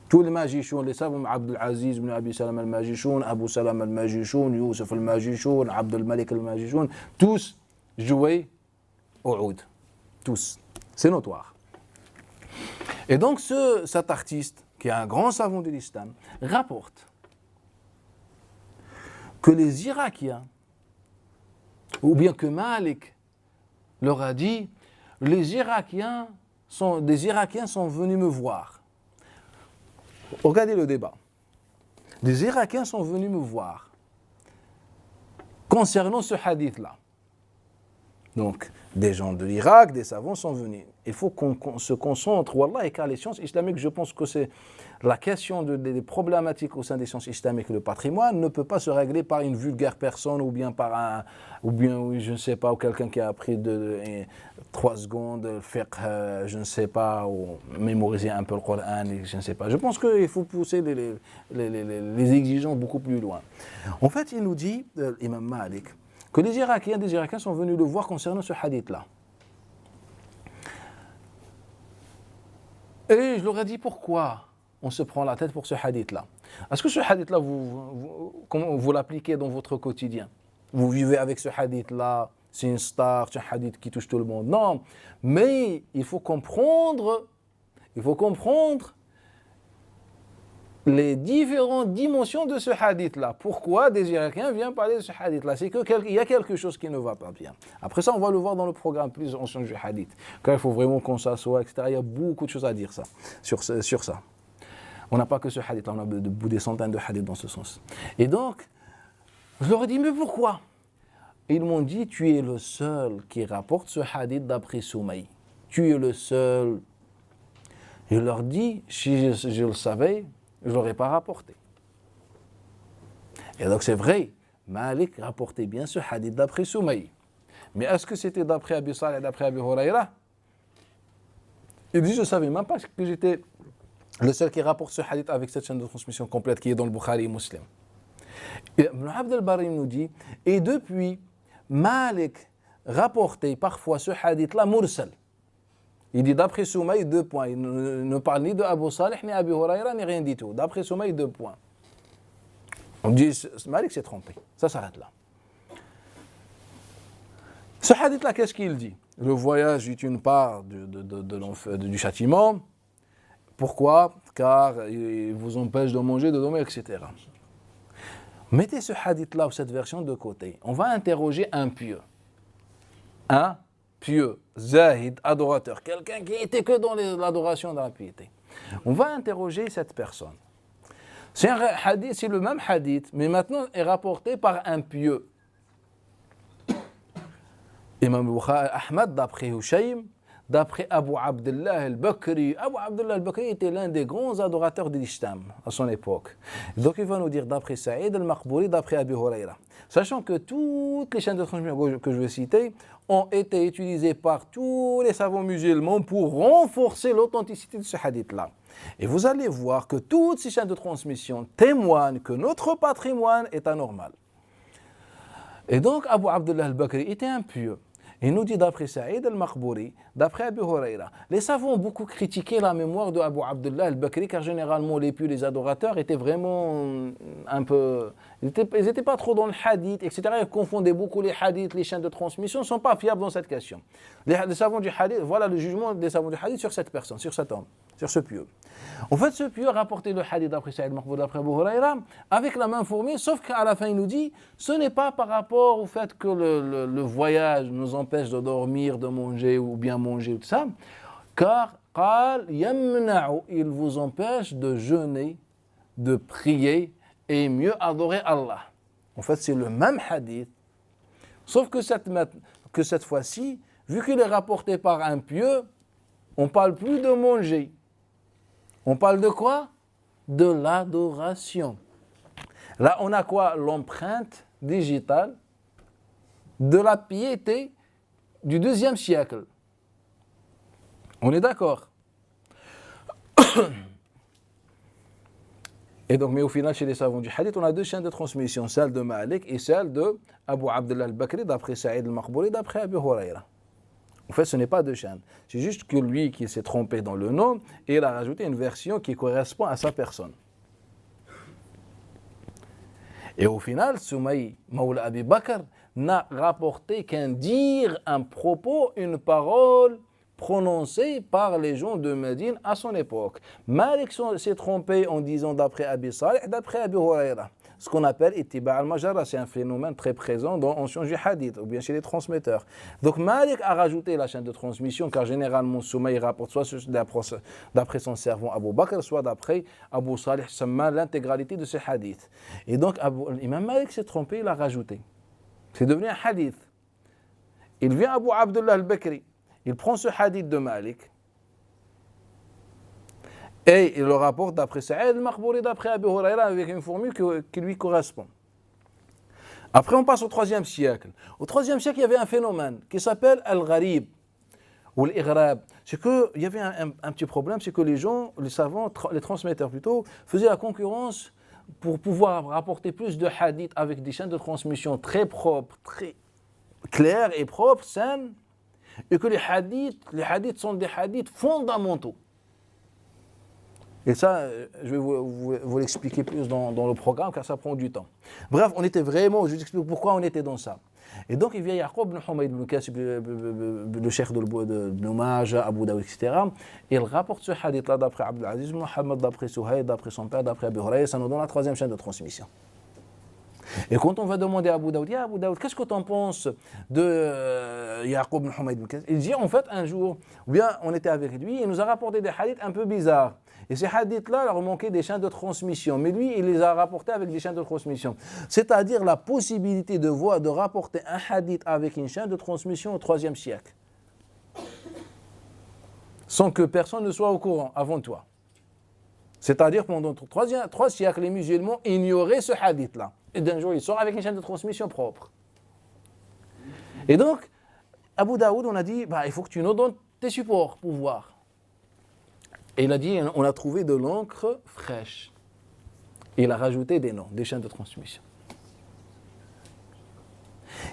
Tous les Majichoun, les savants, Abd al-Aziz ibn Abi Salam al-Majichoun, Abu Salam al-Majichoun, Youssef al-Majichoun, Abd al-Malik al-Majichoun, tous jouaient au oud. Tous. C'est notoire. Et donc cet artiste, qui est un grand savant de l'islam, rapporte que les Irakiens, ou bien que Malik leur a dit, des Irakiens sont venus me voir. Regardez le débat. Des Irakiens sont venus me voir concernant ce hadith-là. Donc, des gens de l'Irak, des savants sont venus. Il faut qu'on se concentre, wallah, car les sciences islamiques, je pense que c'est la question des problématiques au sein des sciences islamiques. Le patrimoine ne peut pas se régler par une vulgaire personne ou bien je ne sais pas, ou quelqu'un qui a appris 3 secondes, fiqh, je ne sais pas, ou mémoriser un peu le Coran, je ne sais pas. Je pense qu'il faut pousser les exigences beaucoup plus loin. En fait, il nous dit, Imam Malik, que des Irakiens sont venus le voir concernant ce hadith-là. Et je leur ai dit pourquoi on se prend la tête pour ce hadith-là. Est-ce que ce hadith-là, comment vous l'appliquez dans votre quotidien? Vous vivez avec ce hadith-là, c'est une star, c'est un hadith qui touche tout le monde. Non, mais il faut comprendre les différentes dimensions de ce hadith-là. Pourquoi des Irakiens viennent parler de ce hadith-là? C'est qu'il y a quelque chose qui ne va pas bien. Après ça, on va le voir dans le programme plus en change du hadith. Car il faut vraiment qu'on s'assoie, etc. Il y a beaucoup de choses à dire sur ça. On n'a pas que ce hadith-là, on a des centaines de hadiths dans ce sens. Et donc, je leur ai dit, mais pourquoi? Ils m'ont dit, tu es le seul qui rapporte ce hadith d'après Soumaï. Tu es le seul. Je leur dis, si je le savais, je ne l'aurais pas rapporté. Et donc c'est vrai, Malik rapportait bien ce hadith d'après Soumaï. Mais est-ce que c'était d'après Abi Salih et d'après Abi Hurayra? Il dit, je ne savais même pas que j'étais le seul qui rapporte ce hadith avec cette chaîne de transmission complète qui est dans le Bukhari et Muslim. Et Ibn Abd al-Barr nous dit, et depuis, Malik rapportait parfois ce hadith-là mursal. Il dit d'après Soumaï, 2 points. Il ne parle ni de Abu Salih, ni Abi Hurayra, ni rien du tout. D'après Soumaï, 2 points. On dit, Malik s'est trompé. Ça s'arrête là. Ce hadith-là, qu'est-ce qu'il dit? Le voyage est une part du châtiment. Pourquoi? Car il vous empêche de manger, de dormir, etc. Mettez ce hadith-là ou cette version de côté. On va interroger un pieux. Un pieux, zahid, adorateur, quelqu'un qui était que dans l'adoration, dans la piété. On va interroger cette personne. C'est un hadith, c'est le même hadith, mais maintenant est rapporté par un pieux. Imam Ahmad, d'après Hushaym, d'après Abu Abdullah al-Bakri. Abu Abdullah al-Bakri était l'un des grands adorateurs de l'islam à son époque. Donc il va nous dire d'après Saïd al-Maqbouri, d'après Abi Hurayra. Sachant que toutes les chaînes de transmission que je vais citer ont été utilisées par tous les savants musulmans pour renforcer l'authenticité de ce hadith-là. Et vous allez voir que toutes ces chaînes de transmission témoignent que notre patrimoine est anormal. Et donc Abu Abdullah al-Bakri était un pieux. Il nous dit d'après Saïd al-Maqbouri, d'après Abi Hurayra. Les savants ont beaucoup critiqué la mémoire de Abu Abdullah al-Bakri car généralement les pieux, les adorateurs étaient vraiment un peu Ils n'étaient pas trop dans le hadith, etc. Ils confondaient beaucoup les hadiths, les chaînes de transmission, ne sont pas fiables dans cette question. Les savants du hadith, voilà le jugement des savants du hadith sur cette personne, sur cet homme, sur ce pieux. En fait, ce pieux rapportait le hadith d'après Saïd Maqboul, d'après Abu Huraira, avec la main fourmée, sauf qu'à la fin, il nous dit, ce n'est pas par rapport au fait que le voyage nous empêche de dormir, de manger ou bien manger, tout ça, car il vous empêche de jeûner, de prier et mieux adorer Allah. En fait, c'est le même hadith, sauf que cette fois-ci, vu qu'il est rapporté par un pieux, on ne parle plus de manger. On parle de quoi? De l'adoration. Là, on a quoi? L'empreinte digitale de la piété du IIe siècle. On est d'accord? Et donc, mais au final, chez les savants du hadith, on a deux chaînes de transmission, celle de Malik et celle de Abu Abdullah al-Bakri, d'après Saïd al-Maqbouri, d'après Abu Huraira. En fait, ce n'est pas deux chaînes. C'est juste que lui qui s'est trompé dans le nom, et il a rajouté une version qui correspond à sa personne. Et au final, Soumaï Mawla Abi Bakr n'a rapporté qu'un dire, un propos, une parole prononcée par les gens de Médine à son époque. Malik s'est trompé en disant d'après Abi Salih, d'après Abi Huraira. Ce qu'on appelle Ittiba al-Majara, c'est un phénomène très présent en sciences du hadith, ou bien chez les transmetteurs. Donc Malik a rajouté la chaîne de transmission, car généralement Soumaï rapporte soit d'après son servant Abu Bakr, soit d'après Abu Salih Samman, l'intégralité de ces hadiths. Et donc l'imam Malik s'est trompé, il a rajouté. C'est devenu un hadith. Il vient Abu Abdullah al-Bakri, il prend ce hadith de Malik, et il le rapporte d'après Saïd al-Maqbouri, d'après Abu Huraira, avec une formule qui lui correspond. Après, on passe au IIIe siècle. Au IIIe siècle, il y avait un phénomène qui s'appelle al-gharib, ou l'ighrab. C'est qu'il y avait un petit problème, c'est que les gens, les savants, les transmetteurs plutôt, faisaient la concurrence pour pouvoir rapporter plus de hadiths avec des chaînes de transmission très propres, très claires et propres, saines, et que les hadiths sont des hadiths fondamentaux. Et ça, je vais vous l'expliquer plus dans le programme, car ça prend du temps. Bref, on était vraiment, je vous explique pourquoi on était dans ça. Et donc, il vient Yaqub ibn Humayd ibn Kasib, le cheikh de Majah, Abu Dawud, etc. Et il rapporte ce hadith-là d'après Abdul Aziz Mohammed, d'après Souhaïd, d'après son père, d'après Abu Hurayrah. Ça nous donne la troisième chaîne de transmission. Et quand on va demander à Abu Dawud, Abu Dawud, qu'est-ce que tu en penses de Yaqub ibn Humayd ibn Kasib? Il dit, en fait, un jour, ou bien on était avec lui, il nous a rapporté des hadiths un peu bizarres. Et ces hadiths-là, leur manquaient des chaînes de transmission. Mais lui, il les a rapportés avec des chaînes de transmission. C'est-à-dire la possibilité de rapporter un hadith avec une chaîne de transmission au IIIe siècle. Sans que personne ne soit au courant avant toi. C'est-à-dire pendant 3 siècles, les musulmans ignoraient ce hadith-là. Et d'un jour, il sort avec une chaîne de transmission propre. Et donc, Abu Daoud, on a dit, il faut que tu nous donnes tes supports pour voir. Et il a dit, on a trouvé de l'encre fraîche. Et il a rajouté des noms, des chaînes de transmission.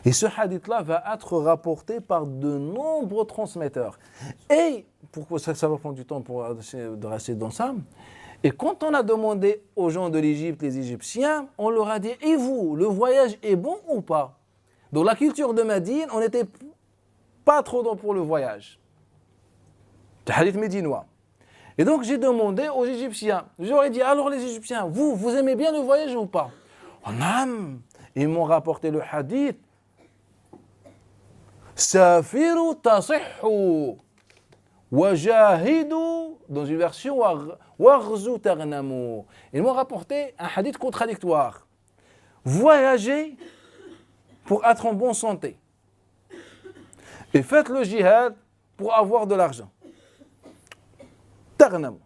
Et ce hadith-là va être rapporté par de nombreux transmetteurs. Et, pourquoi ça va prendre du temps de rester dans ça. Et quand on a demandé aux gens de l'Égypte, les Égyptiens, on leur a dit, et vous, le voyage est bon ou pas? Dans la culture de Médine, on n'était pas trop dans pour le voyage. C'est hadith médinois. Et donc j'ai demandé aux Égyptiens, je leur ai dit, alors les Égyptiens, vous aimez bien le voyage ou pas? Oh non. Ils m'ont rapporté le hadith. Safiru tasihhu wajahidu, dans une version waghzu taghnamu. Ils m'ont rapporté un hadith contradictoire. Voyagez pour être en bonne santé. Et faites le jihad pour avoir de l'argent. Taghnamu.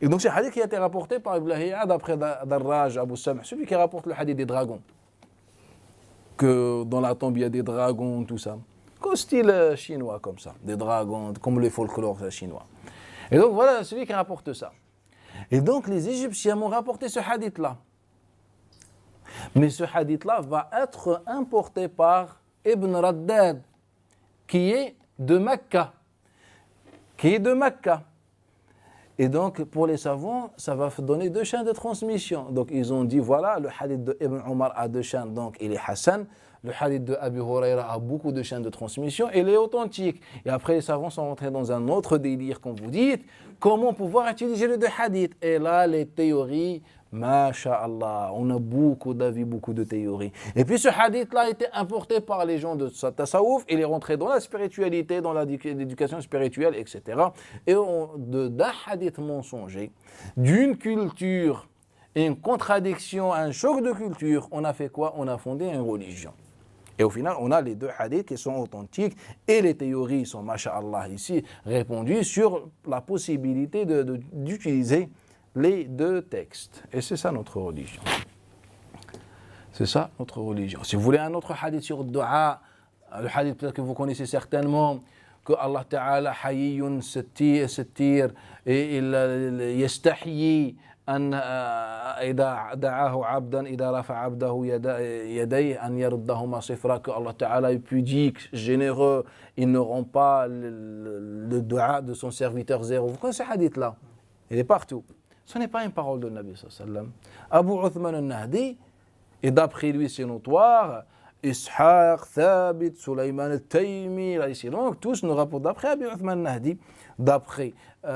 Et donc c'est un hadith qui a été rapporté par Ibn Lahiyya d'après Darraj, Abu Sam', celui qui rapporte le hadith des dragons. Que dans la tombe il y a des dragons, tout ça. Comme style chinois comme ça, des dragons, comme les folklores chinois. Et donc voilà celui qui rapporte ça. Et donc les Égyptiens m'ont rapporté ce hadith-là. Mais ce hadith-là va être importé par Ibn Raddad, qui est de Mecca. Et donc, pour les savants, ça va donner deux chaînes de transmission. Donc, ils ont dit, voilà, le hadith de Ibn Omar a deux chaînes, donc il est Hassan. Le hadith de Abu Huraira a beaucoup de chaînes de transmission et il est authentique. Et après, les savants sont rentrés dans un autre délire, comme vous dites, comment pouvoir utiliser les deux hadiths. Et là, les théories, masha'Allah, on a beaucoup d'avis, beaucoup de théories. Et puis ce hadith-là a été importé par les gens de Tasawuf, il est rentré dans la spiritualité, dans l'éducation spirituelle, etc. Et d'un hadith mensonger, d'une culture, une contradiction, un choc de culture, on a fait quoi? On a fondé une religion. Et au final, on a les deux hadiths qui sont authentiques et les théories sont, masha'Allah, ici répandues sur la possibilité d'utiliser les deux textes. Et c'est ça notre religion. C'est ça notre religion. Si vous voulez un autre hadith sur le dua, le hadith peut-être que vous connaissez certainement, que Allah Ta'ala hayyun sattir et il yastahyi أن إذا دعاه عبدا إذا رفع عبده يديه أن يردهما صفرا, que Allah Ta'ala est pudique, généreux, il ne rend pas le dua de son serviteur zéro. Vous connaissez ce hadith-là? Il est partout. Ce n'est pas une parole de Nabi sallallahu alayhi wa sallam. Abu Uthman al-Nahdi, et d'après lui c'est notoire, Ishaq, Thabit, Sulaiman al-Taymi, donc tous nous rapportent d'après Abu Uthman al-Nahdi, d'après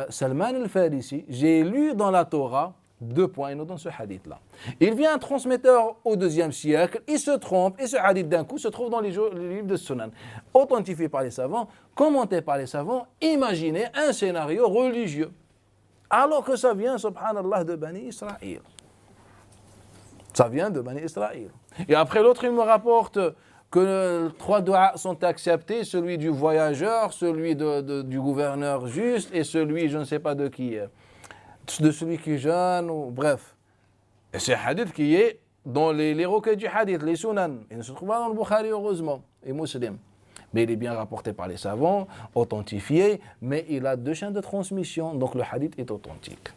Salman al-Farisi, j'ai lu dans la Torah 2 points dans ce hadith-là. Il vient un transmetteur au 2e siècle, il se trompe, et ce hadith d'un coup se trouve dans les livres de Sunan, authentifié par les savants, commenté par les savants. Imaginez un scénario religieux, alors que ça vient, subhanallah, de Bani Israël. Ça vient de Bani Israël. Et après l'autre, il me rapporte que 3 doigts sont acceptés, celui du voyageur, celui du gouverneur juste et celui, je ne sais pas de qui, de celui qui jeûne, ou bref. Et c'est un hadith qui est dans les recueils du hadith, les sunan. Il ne se trouve pas dans le Bukhari, heureusement, et Muslim. Mais il est bien rapporté par les savants, authentifié, mais il a 2 chaînes de transmission, donc le hadith est authentique.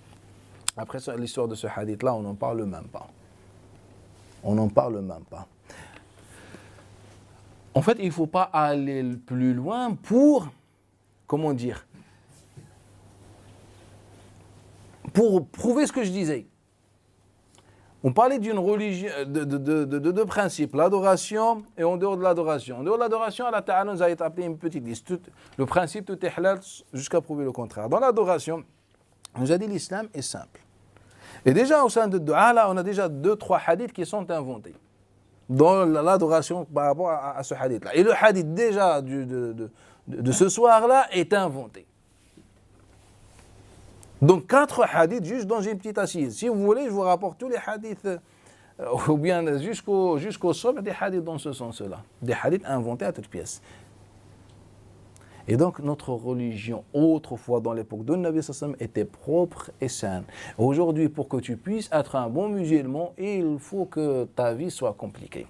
Après l'histoire de ce hadith-là, on n'en parle même pas. On n'en parle même pas. En fait, il ne faut pas aller plus loin pour, comment dire, pour prouver ce que je disais. On parlait d'une religion, de principes, l'adoration et en dehors de l'adoration. En dehors de l'adoration, Allah Ta'ala nous a établi une petite liste. Le principe, tout est halal jusqu'à prouver le contraire. Dans l'adoration, on nous a dit l'islam est simple. Et déjà au sein de Dua, là, on a déjà 2-3 hadiths qui sont inventés dans l'adoration par rapport à ce hadith-là. Et le hadith déjà de ce soir-là est inventé. Donc 4 hadiths juste dans une petite assise. Si vous voulez, je vous rapporte tous les hadiths, ou bien jusqu'au sommet des hadiths dans ce sens-là. Des hadiths inventés à toute pièce. Et donc notre religion, autrefois dans l'époque de Nabi sallallahu alayhi wa sallam, était propre et saine. Aujourd'hui, pour que tu puisses être un bon musulman, il faut que ta vie soit compliquée.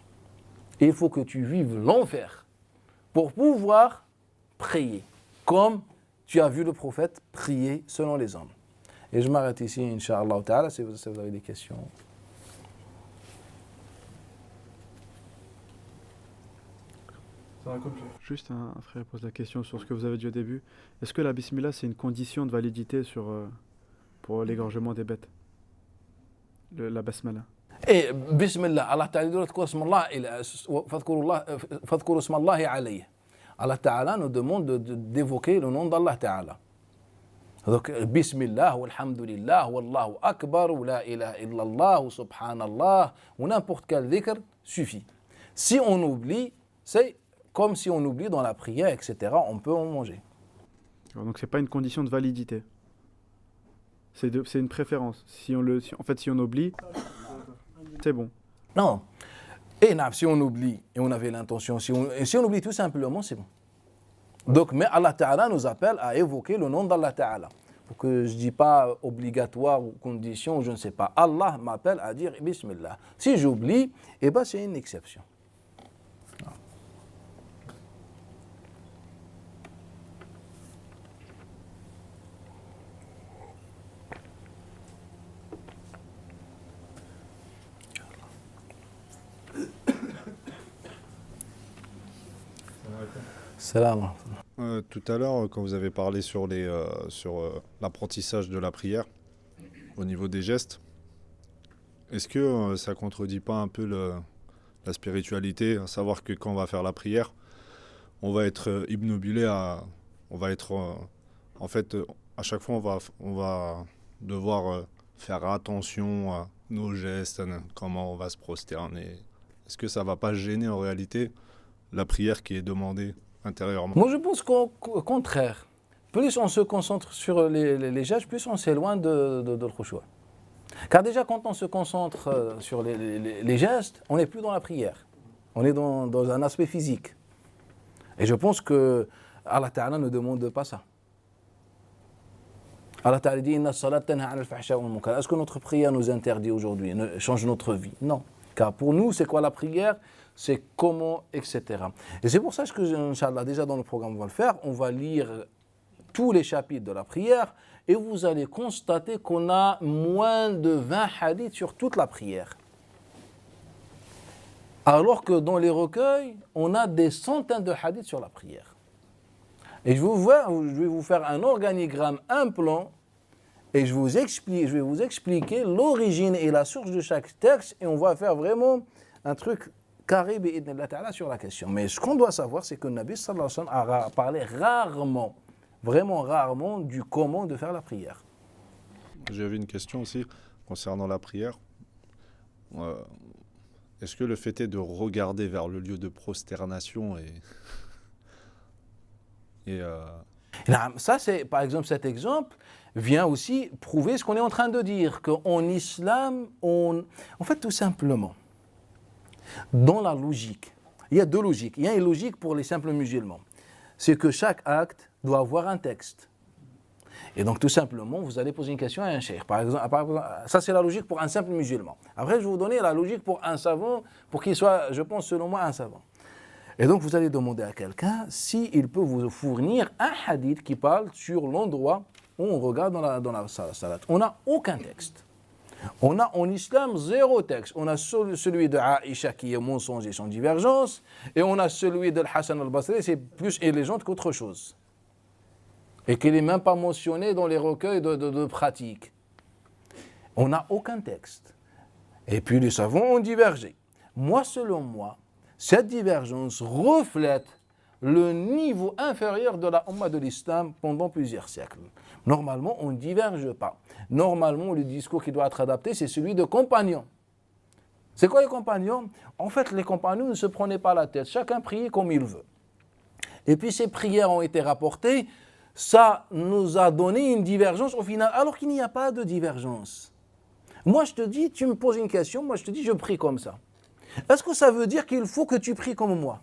Il faut que tu vives l'enfer pour pouvoir prier, comme tu as vu le prophète prier selon les hommes. Et je m'arrête ici, Inch'Allah Ta'ala, si vous avez des questions. Juste un frère pose la question sur ce que vous avez dit au début. Est-ce que la bismillah c'est une condition de validité pour l'égorgement des bêtes? La basmala. Et bismillah, Allah Ta'ala dit Allah Ta'ala nous demande d'évoquer le nom d'Allah Ta'ala. Donc bismillah, walhamdulillah, wallahu akbar, ou la ilaha illallah, ou subhanallah, ou n'importe quel dhikr suffit. Si on oublie, c'est comme si on oublie dans la prière, etc., on peut en manger. Donc c'est pas une condition de validité. C'est une préférence. Si on oublie, c'est bon. Non. Et si on oublie, et on avait l'intention, si on oublie tout simplement, c'est bon. Donc, mais Allah Ta'ala nous appelle à évoquer le nom d'Allah Ta'ala. Pour que je ne dis pas obligatoire ou condition, ou je ne sais pas. Allah m'appelle à dire Bismillah. Si j'oublie, eh ben c'est une exception. Salam. Tout à l'heure, quand vous avez parlé sur l'apprentissage de la prière, au niveau des gestes, est-ce que ça contredit pas un peu la spiritualité, à savoir que quand on va faire la prière, on va être obnubilé on va être, en fait, à chaque fois, on va devoir faire attention à nos gestes, comment on va se prosterner. Est-ce que ça va pas gêner en réalité la prière qui est demandée intérieurement? Moi, je pense qu'au contraire, plus on se concentre sur les gestes, plus on s'éloigne de le khushu'. Car déjà, quand on se concentre sur les gestes, on n'est plus dans la prière. On est dans un aspect physique. Et je pense que Allah Ta'ala ne demande pas ça. Allah Ta'ala dit Inna salat tanha 'anil fahsha'i wal munkar. Est-ce que notre prière nous interdit aujourd'hui, change notre vie? Non. Car pour nous, c'est quoi la prière? C'est comment, etc. Et c'est pour ça que, Inch'Allah, déjà dans le programme, on va le faire. On va lire tous les chapitres de la prière et vous allez constater qu'on a moins de 20 hadiths sur toute la prière. Alors que dans les recueils, on a des centaines de hadiths sur la prière. Et je vais vous faire un organigramme, un plan, et je vais vous expliquer l'origine et la source de chaque texte, et on va faire vraiment un truc carré bi'idhnillah ta'ala sur la question. Mais ce qu'on doit savoir, c'est que le Nabi sallallahu alayhi wa sallam a parlé rarement, vraiment rarement, du comment de faire la prière. J'avais une question aussi concernant la prière. Est-ce que le fait est de regarder vers le lieu de prosternation Ça, c'est, par exemple, cet exemple vient aussi prouver ce qu'on est en train de dire, qu'en islam, en fait, tout simplement, dans la logique, il y a deux logiques. Il y a une logique pour les simples musulmans. C'est que chaque acte doit avoir un texte. Et donc, tout simplement, vous allez poser une question à un cheikh. Par exemple, ça, c'est la logique pour un simple musulman. Après, je vais vous donner la logique pour un savant, pour qu'il soit, je pense, selon moi, un savant. Et donc, vous allez demander à quelqu'un s'il peut vous fournir un hadith qui parle sur l'endroit où on regarde dans la salat. On n'a aucun texte. On a en islam zéro texte. On a celui de Aïcha qui est mensonge et sans divergence, et on a celui de Hassan al-Basri, c'est plus élégante qu'autre chose. Et qu'il n'est même pas mentionné dans les recueils de pratiques. On n'a aucun texte. Et puis les savants ont divergé. Moi, selon moi, cette divergence reflète le niveau inférieur de la Ummah de l'Islam pendant plusieurs siècles. Normalement, on ne diverge pas. Normalement, le discours qui doit être adapté, c'est celui de compagnons. C'est quoi les compagnons? En fait, les compagnons ne se prenaient pas la tête. Chacun priait comme il veut. Et puis ces prières ont été rapportées. Ça nous a donné une divergence au final, alors qu'il n'y a pas de divergence. Moi, je te dis, tu me poses une question, moi je te dis, je prie comme ça. Est-ce que ça veut dire qu'il faut que tu pries comme moi?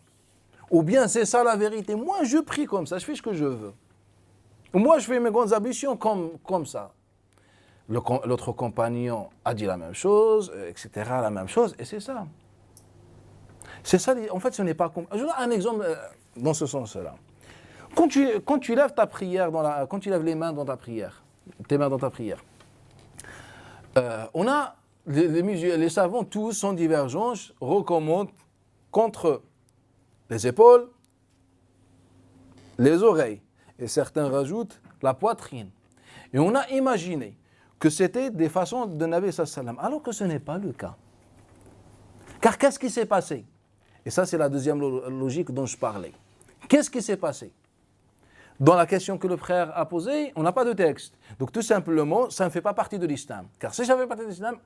Ou bien c'est ça la vérité? Moi, je prie comme ça, je fais ce que je veux. Moi, je fais mes grandes ablutions comme ça. L'autre compagnon a dit la même chose, etc., la même chose, et c'est ça. C'est ça, en fait, ce n'est pas... Je donne un exemple dans ce sens-là. Quand tu lèves ta prière, quand tu lèves les mains dans ta prière, tes mains dans ta prière, on a, les savants tous, sans divergence, recommandent contre les épaules, les oreilles, et certains rajoutent la poitrine. Et on a imaginé que c'était des façons de Nabi sallallahu alayhi wa sallam, alors que ce n'est pas le cas. Car qu'est-ce qui s'est passé? Et ça, c'est la deuxième logique dont je parlais. Qu'est-ce qui s'est passé? Dans la question que le frère a posée, on n'a pas de texte. Donc tout simplement, ça ne fait pas partie de l'islam. Car si ça fait partie de l'islam,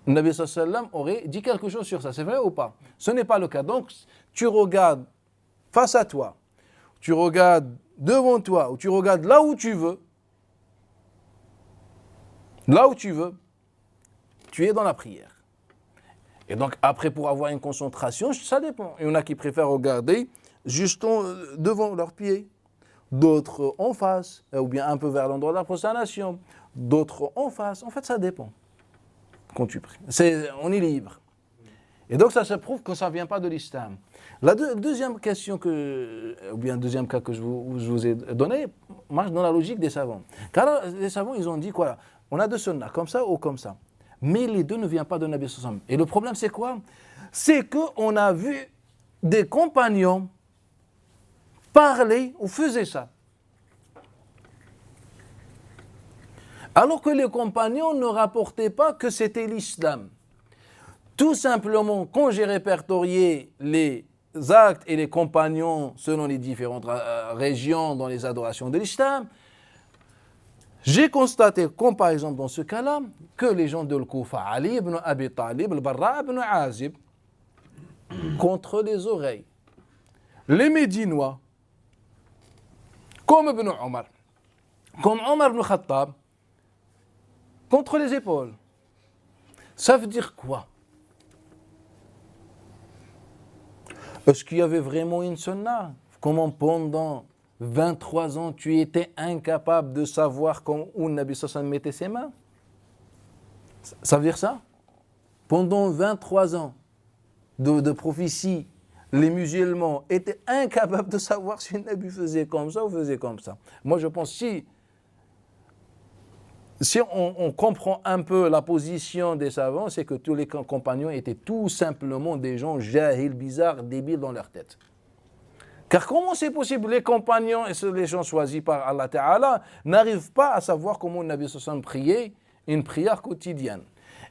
le Nabi sallallahu alayhi wa sallam aurait dit quelque chose sur ça. C'est vrai ou pas? Ce n'est pas le cas. Donc tu regardes face à toi, tu regardes devant toi, ou tu regardes là où tu veux, tu es dans la prière. Et donc après, pour avoir une concentration, ça dépend. Il y en a qui préfèrent regarder juste devant leurs pieds, d'autres en face, ou bien un peu vers l'endroit de la prosternation, d'autres en face. En fait, ça dépend quand tu pries. On est libre. Et donc ça se prouve que ça ne vient pas de l'islam. La deuxième question, ou bien deuxième cas que je vous ai donné, marche dans la logique des savants. Car les savants, ils ont dit quoi? On a deux sunnahs, comme ça ou comme ça. Mais les deux ne viennent pas de Nabi sallallahu alayhi wa sallam. Et le problème, c'est quoi? C'est qu'on a vu des compagnons parlaient ou faisaient ça. Alors que les compagnons ne rapportaient pas que c'était l'islam. Tout simplement, quand j'ai répertorié les actes et les compagnons selon les différentes régions dans les adorations de l'islam, j'ai constaté, comme par exemple dans ce cas-là, que les gens de Al-Koufa, Ali ibn Abi Talib, Al-Barra ibn Azib, contre les oreilles. Les Médinois, comme Ibn Omar, comme Omar ibn Khattab, contre les épaules. Ça veut dire quoi? Est-ce qu'il y avait vraiment une sunna? Comment pendant 23 ans tu étais incapable de savoir où Nabi Sassan mettait ses mains? Ça veut dire ça? Pendant 23 ans de prophétie, les musulmans étaient incapables de savoir si Nabi faisait comme ça ou faisait comme ça. Moi je pense si on comprend un peu la position des savants, c'est que tous les compagnons étaient tout simplement des gens jahils, bizarres, débiles dans leur tête. Car comment c'est possible, les compagnons et les gens choisis par Allah Ta'ala n'arrivent pas à savoir comment Nabi Sallallahu priait une prière quotidienne.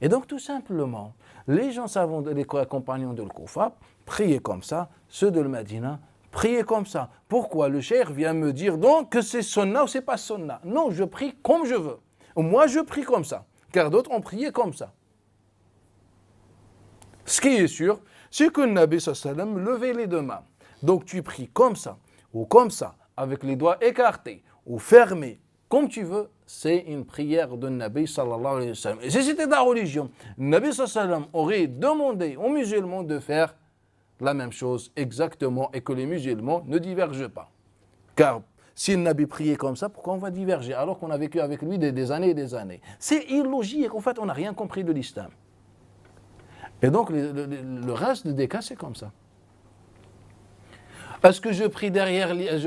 Et donc tout simplement, les gens savants, les compagnons de l'Koufa, priaient comme ça, ceux de Medina priaient comme ça. Pourquoi? Le cheikh vient me dire donc que c'est sunna ou c'est pas sunna. Non, je prie comme je veux. Moi, je prie comme ça, car d'autres ont prié comme ça. Ce qui est sûr, c'est que le Nabi sallallahu alayhi wa sallam levait les deux mains. Donc tu pries comme ça, ou comme ça, avec les doigts écartés, ou fermés, comme tu veux, c'est une prière de Nabi sallallahu alayhi wa sallam. Et si c'était de la religion, le Nabi sallallahu alayhi wa sallam aurait demandé aux musulmans de faire la même chose exactement, et que les musulmans ne divergent pas. Car si le Nabi priait comme ça, pourquoi on va diverger alors qu'on a vécu avec lui des années et des années? C'est illogique, en fait, on n'a rien compris de l'islam. Et donc, le reste des cas, c'est comme ça. Est-ce que je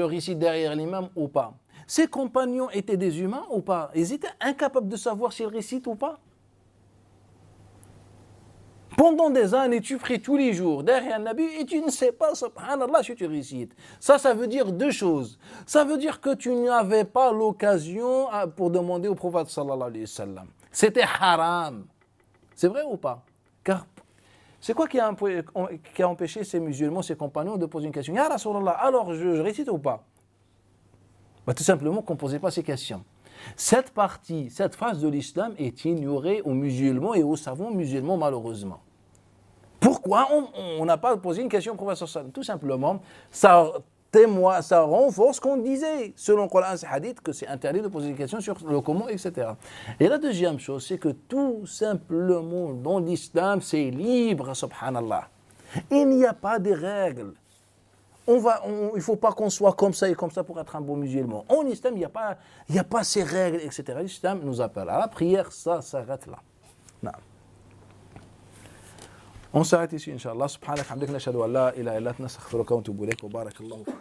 récite derrière l'imam ou pas? Ses compagnons étaient des humains ou pas? Ils étaient incapables de savoir s'ils récitent ou pas. Pendant des années, tu pries tous les jours derrière un Nabi et tu ne sais pas, subhanallah, si tu récites. Ça veut dire deux choses. Ça veut dire que tu n'avais pas l'occasion pour demander au prophète sallallahu alayhi wa sallam. C'était haram. C'est vrai ou pas? Car c'est quoi qui a empêché ces musulmans, ces compagnons de poser une question? Ya Rasulallah, alors je récite ou pas? Tout simplement qu'on ne posait pas ces questions. Cette phase de l'islam est ignorée aux musulmans et aux savants musulmans malheureusement. Pourquoi on n'a pas posé une question au prophète sallallahu alayhi wa sallam? Tout simplement, ça renforce ce qu'on disait selon le Coran et hadith que c'est interdit de poser des questions sur le comment, etc. Et la deuxième chose, c'est que tout simplement dans l'islam, c'est libre, subhanallah. Il n'y a pas de règles. Il ne faut pas qu'on soit comme ça et comme ça pour être un bon musulman. En islam, il n'y a pas ces règles, etc. L'islam nous appelle à la prière, ça s'arrête là. Non. On s'arrête ici, Inch'Allah. Subhanak, hamdik, nashhadu an la ilaha illa anta, nastaghfiruka wa natubu ilayk, wa barakallahu fik.